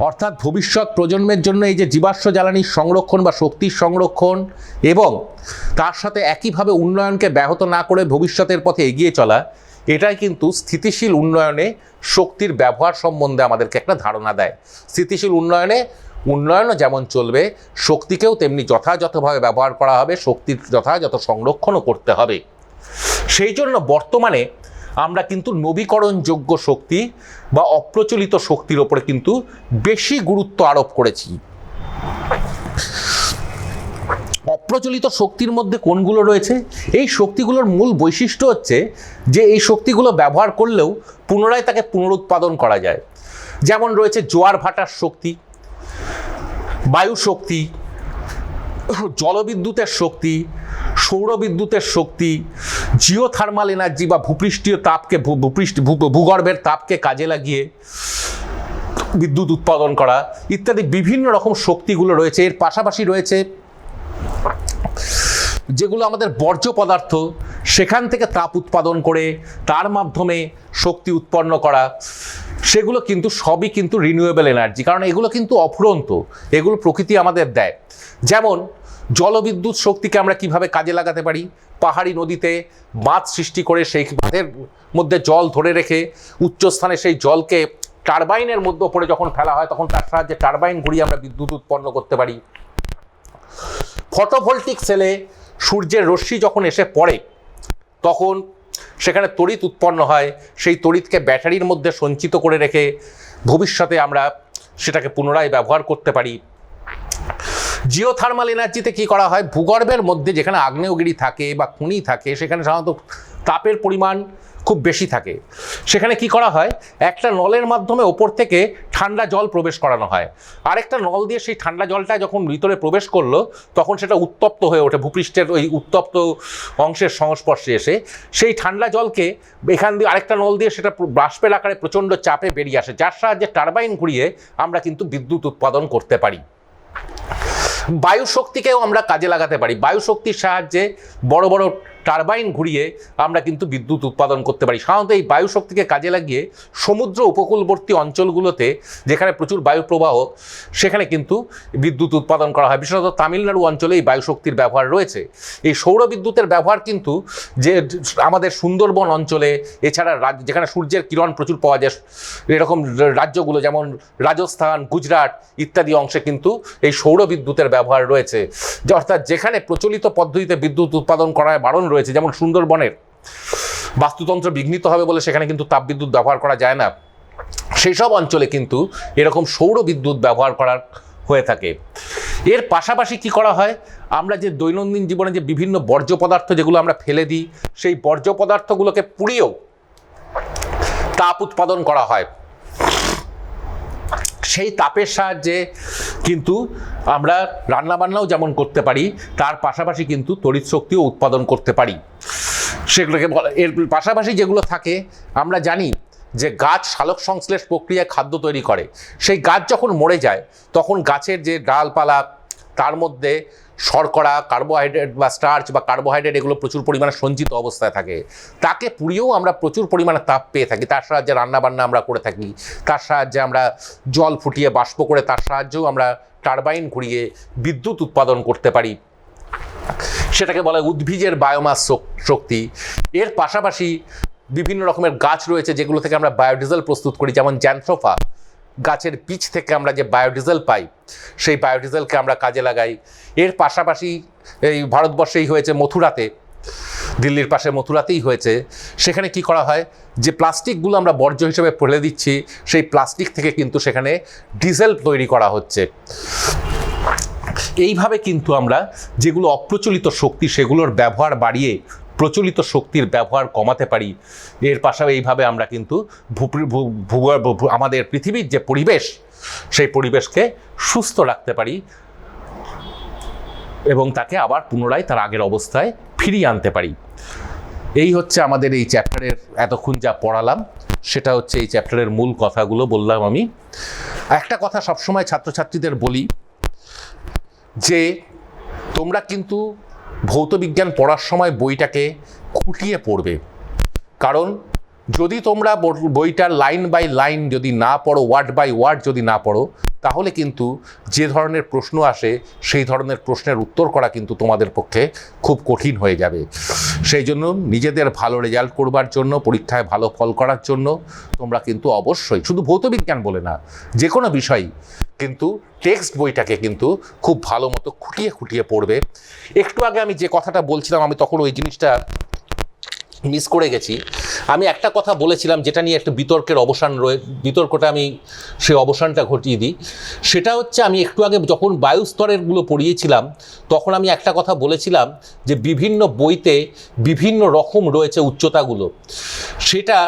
A: অর্থাৎ ভবিষ্যৎ প্রজন্মের জন্য এই যে জীবাশ্ম জ্বালানির সংরক্ষণ বা শক্তির সংরক্ষণ এবং তার সাথে একইভাবে উন্নয়নকে ব্যাহত না করে ভবিষ্যতের পথে এগিয়ে চলা, এটাই কিন্তু স্থিতিশীল উন্নয়নে শক্তির ব্যবহার সম্বন্ধে আমাদেরকে একটা ধারণা দেয়। স্থিতিশীল উন্নয়নও যেমন চলবে, শক্তিকেও তেমনি যথাযথভাবে ব্যবহার করা হবে, শক্তির যথাযথ সংরক্ষণও করতে হবে। সেই জন্য বর্তমানে আমরা কিন্তু নবীকরণযোগ্য শক্তি বা অপ্রচলিত শক্তির ওপরে কিন্তু বেশি গুরুত্ব আরোপ করেছি। অপ্রচলিত শক্তির মধ্যে কোনগুলো রয়েছে? এই শক্তিগুলোর মূল বৈশিষ্ট্য হচ্ছে যে এই শক্তিগুলো ব্যবহার করলেও পুনরায় তাকে পুনরুৎপাদন করা যায়। যেমন রয়েছে জোয়ার ভাটার শক্তি, বায়ু শক্তি, জলবিদ্যুতের শক্তি, সৌরবিদ্যুতের শক্তি, জিওথার্মাল এনার্জি বা ভূপৃষ্ঠীয় তাপকে ভূগর্ভের তাপকে কাজে লাগিয়ে বিদ্যুৎ উৎপাদন করা ইত্যাদি বিভিন্ন রকম শক্তিগুলো রয়েছে। এর পাশাপাশি রয়েছে যেগুলো আমাদের বর্জ্য পদার্থ, সেখান থেকে তাপ উৎপাদন করে তার মাধ্যমে শক্তি উৎপন্ন করা, সেগুলো কিন্তু সবই কিন্তু রিনিউয়েবল এনার্জি, কারণ এগুলো কিন্তু অফুরন্ত, এগুলো প্রকৃতি আমাদের দেয়। যেমন জলবিদ্যুৎ শক্তিকে আমরা কিভাবে কাজে লাগাতে পারি? পাহাড়ি নদীতে বাঁধ সৃষ্টি করে সেই বাঁধের মধ্যে জল ধরে রেখে উচ্চস্থানে সেই জলকে টারবাইনের মধ্যে ওপরে যখন ফেলা হয় তখন তার সাহায্যে টারবাইন ঘুরিয়ে আমরা বিদ্যুৎ উৎপন্ন করতে পারি। ফটোভোল্টিক সেলে সূর্যের রশ্মি যখন এসে পড়ে তখন সেখানে তড়িৎ উৎপন্ন হয়, সেই তড়িৎকে ব্যাটারির মধ্যে সঞ্চিত করে রেখে ভবিষ্যতে আমরা সেটাকে পুনরায় ব্যবহার করতে পারি। জিওথার্মাল এনার্জিতে কি করা হয়? ভূগর্ভের মধ্যে যেখানে আগ্নেয়গিরি থাকে বা খনি থাকে সেখানে সাধারণত তাপের পরিমাণ খুব বেশি থাকে, সেখানে কি করা হয়? একটা নলের মাধ্যমে ওপর থেকে ঠান্ডা জল প্রবেশ করানো হয়, আরেকটা নল দিয়ে সেই ঠান্ডা জলটা যখন ভিতরে প্রবেশ করলো তখন সেটা উত্তপ্ত হয়ে ওঠে, ভূপৃষ্ঠের ওই উত্তপ্ত অংশের সংস্পর্শে এসে সেই ঠান্ডা জলকে এখান দিয়ে আরেকটা নল দিয়ে সেটা বাষ্পের আকারে প্রচণ্ড চাপে বেরিয়ে আসে, যার সাহায্যে টারবাইন ঘুরিয়ে আমরা কিন্তু বিদ্যুৎ উৎপাদন করতে পারি। বায়ু শক্তিকেও আমরা কাজে লাগাতে পারি, বায়ু শক্তির সাহায্যে বড় বড় টারবাইন ঘুরিয়ে আমরা কিন্তু বিদ্যুৎ উৎপাদন করতে পারি। সাধারণত এই বায়ু শক্তিকে কাজে লাগিয়ে সমুদ্র উপকূলবর্তী অঞ্চলগুলোতে যেখানে প্রচুর বায়ু প্রবাহ সেখানে কিন্তু বিদ্যুৎ উৎপাদন করা হয়। বিশেষত তামিলনাড়ু অঞ্চলে এই বায়ু শক্তির ব্যবহার রয়েছে। এই সৌরবিদ্যুতের ব্যবহার কিন্তু যে আমাদের সুন্দরবন অঞ্চলে, এছাড়া যেখানে সূর্যের কিরণ প্রচুর পাওয়া যায় এরকম রাজ্যগুলো যেমন রাজস্থান, গুজরাট ইত্যাদি অংশে কিন্তু এই সৌরবিদ্যুতের ব্যবহার রয়েছে। অর্থাৎ যেখানে প্রচলিত পদ্ধতিতে বিদ্যুৎ উৎপাদন করায় বারণ রয়েছে, যেমন সুন্দরবনের বাস্তুতন্ত্র বিঘ্নিত হবে বলে সেখানে কিন্তু তাপবিদ্যুৎ ব্যবহার করা যায় না, সেই সব অঞ্চলে কিন্তু এরকম সৌর বিদ্যুৎ ব্যবহার করার হয়ে থাকে। এর পাশাপাশি কি করা হয়, আমরা যে দৈনন্দিন জীবনে যে বিভিন্ন বর্জ্য পদার্থ যেগুলো আমরা ফেলে দিই, সেই বর্জ্য পদার্থগুলোকে পুড়িয়েও তাপ উৎপাদন করা হয়। সেই তাপের সাহায্যে কিন্তু আমরা রান্নাবান্নাও যেমন করতে পারি, তার পাশাপাশি কিন্তু তড়িৎ শক্তিও উৎপাদন করতে পারি। সেগুলোকে এর পাশাপাশি যেগুলো থাকে, আমরা জানি যে গাছ সালোক সংশ্লেষ প্রক্রিয়ায় খাদ্য তৈরি করে। সেই গাছ যখন মরে যায় তখন গাছের যে ডালপালা, তার মধ্যে শর্করা, কার্বোহাইড্রেট বা স্টার্চ বা কার্বোহাইড্রেট এগুলো প্রচুর পরিমাণে সঞ্চিত অবস্থায় থাকে। তাকে পুড়িয়েও আমরা প্রচুর পরিমাণে তাপ পেয়ে থাকি। তার সাহায্যে রান্নাবান্না আমরা করে থাকি, তার সাহায্যে আমরা জল ফুটিয়ে বাষ্প করে তার সাহায্যেও আমরা টারবাইন ঘুরিয়ে বিদ্যুৎ উৎপাদন করতে পারি। সেটাকে বলা হয় উদ্ভিদের বায়োমাস শক্তি। এর পাশাপাশি বিভিন্ন রকমের গাছ রয়েছে যেগুলো থেকে আমরা বায়োডিজেল প্রস্তুত করি, যেমন জ্যান্থ্রোফা গাছের বীজ থেকে আমরা যে বায়োডিজেল পাই, সেই বায়োডিজেলকে আমরা কাজে লাগাই। এর পাশাপাশি এই ভারতবর্ষেই হয়েছে, মথুরাতে, দিল্লির পাশে মথুরাতেই হয়েছে। সেখানে কি করা হয়, যে প্লাস্টিকগুলো আমরা বর্জ্য হিসেবে ফেলে দিচ্ছি, সেই প্লাস্টিক থেকে কিন্তু সেখানে ডিজেল তৈরি করা হচ্ছে। এইভাবে কিন্তু আমরা যেগুলো অপ্রচলিত শক্তি সেগুলোর ব্যবহার বাড়িয়ে প্রচলিত শক্তির ব্যবহার কমাতে পারি। এর পাশাপাশি এইভাবে আমরা কিন্তু আমাদের পৃথিবীর যে পরিবেশ, সেই পরিবেশকে সুস্থ রাখতে পারি এবং তাকে আবার পুনরায় তার আগের অবস্থায় ফিরিয়ে আনতে পারি। এই হচ্ছে আমাদের এই চ্যাপ্টারের এতক্ষণ যা পড়ালাম, সেটা হচ্ছে এই চ্যাপ্টারের মূল কথাগুলো বললাম আমি। একটা কথা সবসময় ছাত্রছাত্রীদের বলি যে তোমরা কিন্তু ভৌতবিজ্ঞান পড়ার সময় বইটাকে খুঁটিয়ে পড়বে। কারণ যদি তোমরা বইটার লাইন বাই লাইন যদি না পড়ো, ওয়ার্ড বাই ওয়ার্ড যদি না পড়ো, তাহলে কিন্তু যে ধরনের প্রশ্ন আসে সেই ধরনের প্রশ্নের উত্তর করা কিন্তু তোমাদের পক্ষে খুব কঠিন হয়ে যাবে। সেই জন্য নিজেদের ভালো রেজাল্ট করবার জন্য, পরীক্ষায় ভালো ফল করার জন্য তোমরা কিন্তু অবশ্যই, শুধু ভৌতবিজ্ঞান বলে না, যে কোনো বিষয়ই কিন্তু টেক্সট বইটাকে কিন্তু খুব ভালো মতো খুঁটিয়ে খুঁটিয়ে পড়বে। একটু আগে আমি যে কথাটা বলছিলাম, আমি তখন ওই জিনিসটা মিস করে গেছি। আমি একটা কথা বলেছিলাম যেটা নিয়ে একটা বিতর্কের অবসান বিতর্কটা আমি সেই অবসানটা ঘটিয়ে দিই। সেটা হচ্ছে, আমি একটু আগে যখন বায়ুস্তরেরগুলো পড়িয়েছিলাম তখন আমি একটা কথা বলেছিলাম যে বিভিন্ন বইতে বিভিন্ন রকম রয়েছে উচ্চতাগুলো। সেটা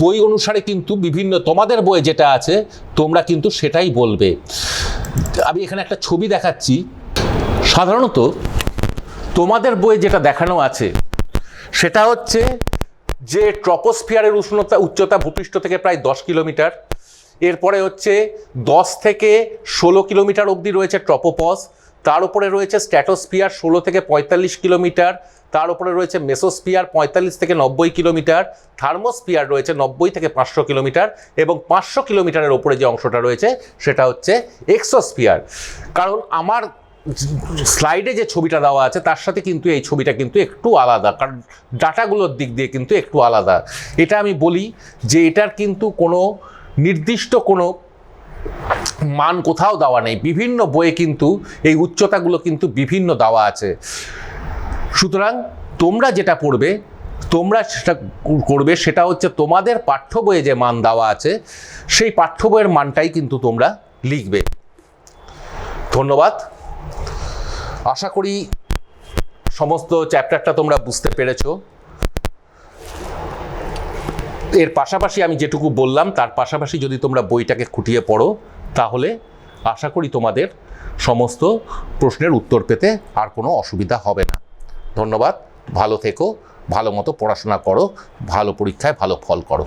A: বই অনুসারে কিন্তু বিভিন্ন, তোমাদের বইয়ে যেটা আছে তোমরা কিন্তু সেটাই বলবে। আমি এখানে একটা ছবি দেখাচ্ছি। সাধারণত তোমাদের বইয়ে যেটা দেখানো আছে সেটা হচ্ছে যে ট্রপোস্ফিয়ারের উচ্চতা ভূপৃষ্ঠ থেকে প্রায় 10 কিলোমিটার। এরপরে হচ্ছে 10 থেকে 16 কিলোমিটার অবধি রয়েছে ট্রপোপজ। তার উপরে রয়েছে স্ট্র্যাটোস্ফিয়ার 16 থেকে 45 কিলোমিটার। তার উপরে রয়েছে মেসোস্ফিয়ার 45 থেকে 90 কিলোমিটার। থার্মোস্ফিয়ার রয়েছে 90 থেকে 500 কিলোমিটার। এবং 500 কিলোমিটারের ওপরে যে অংশটা রয়েছে সেটা হচ্ছে এক্সোস্ফিয়ার। কারণ আমার স্লাইডে যে ছবিটা দেওয়া আছে তার সাথে কিন্তু এই ছবিটা কিন্তু একটু আলাদা, কারণ ডাটাগুলোর দিক দিয়ে কিন্তু একটু আলাদা। এটা আমি বলি যে এটার কিন্তু কোনো নির্দিষ্ট কোনো মান কোথাও দেওয়া নেই। বিভিন্ন বইয়ে কিন্তু এই উচ্চতাগুলো কিন্তু বিভিন্ন দেওয়া আছে। সুতরাং তোমরা যেটা পড়বে, তোমরা সেটা করবে, সেটা হচ্ছে তোমাদের পাঠ্য বইয়ে যে মান দেওয়া আছে সেই পাঠ্য বইয়ের মানটাই কিন্তু তোমরা লিখবে। ধন্যবাদ। আশা করি সমস্ত চ্যাপ্টারটা তোমরা বুঝতে পেরেছো। এর পাশাপাশি আমি যেটুকু বললাম তার পাশাপাশি যদি তোমরা বইটাকে খুঁটিয়ে পড়ো, তাহলে আশা করি তোমাদের সমস্ত প্রশ্নের উত্তর পেতে আর কোনো অসুবিধা হবে না। ধন্যবাদ। ভালো থেকো, ভালো মতো পড়াশোনা করো, ভালো পরীক্ষায় ভালো ফল করো।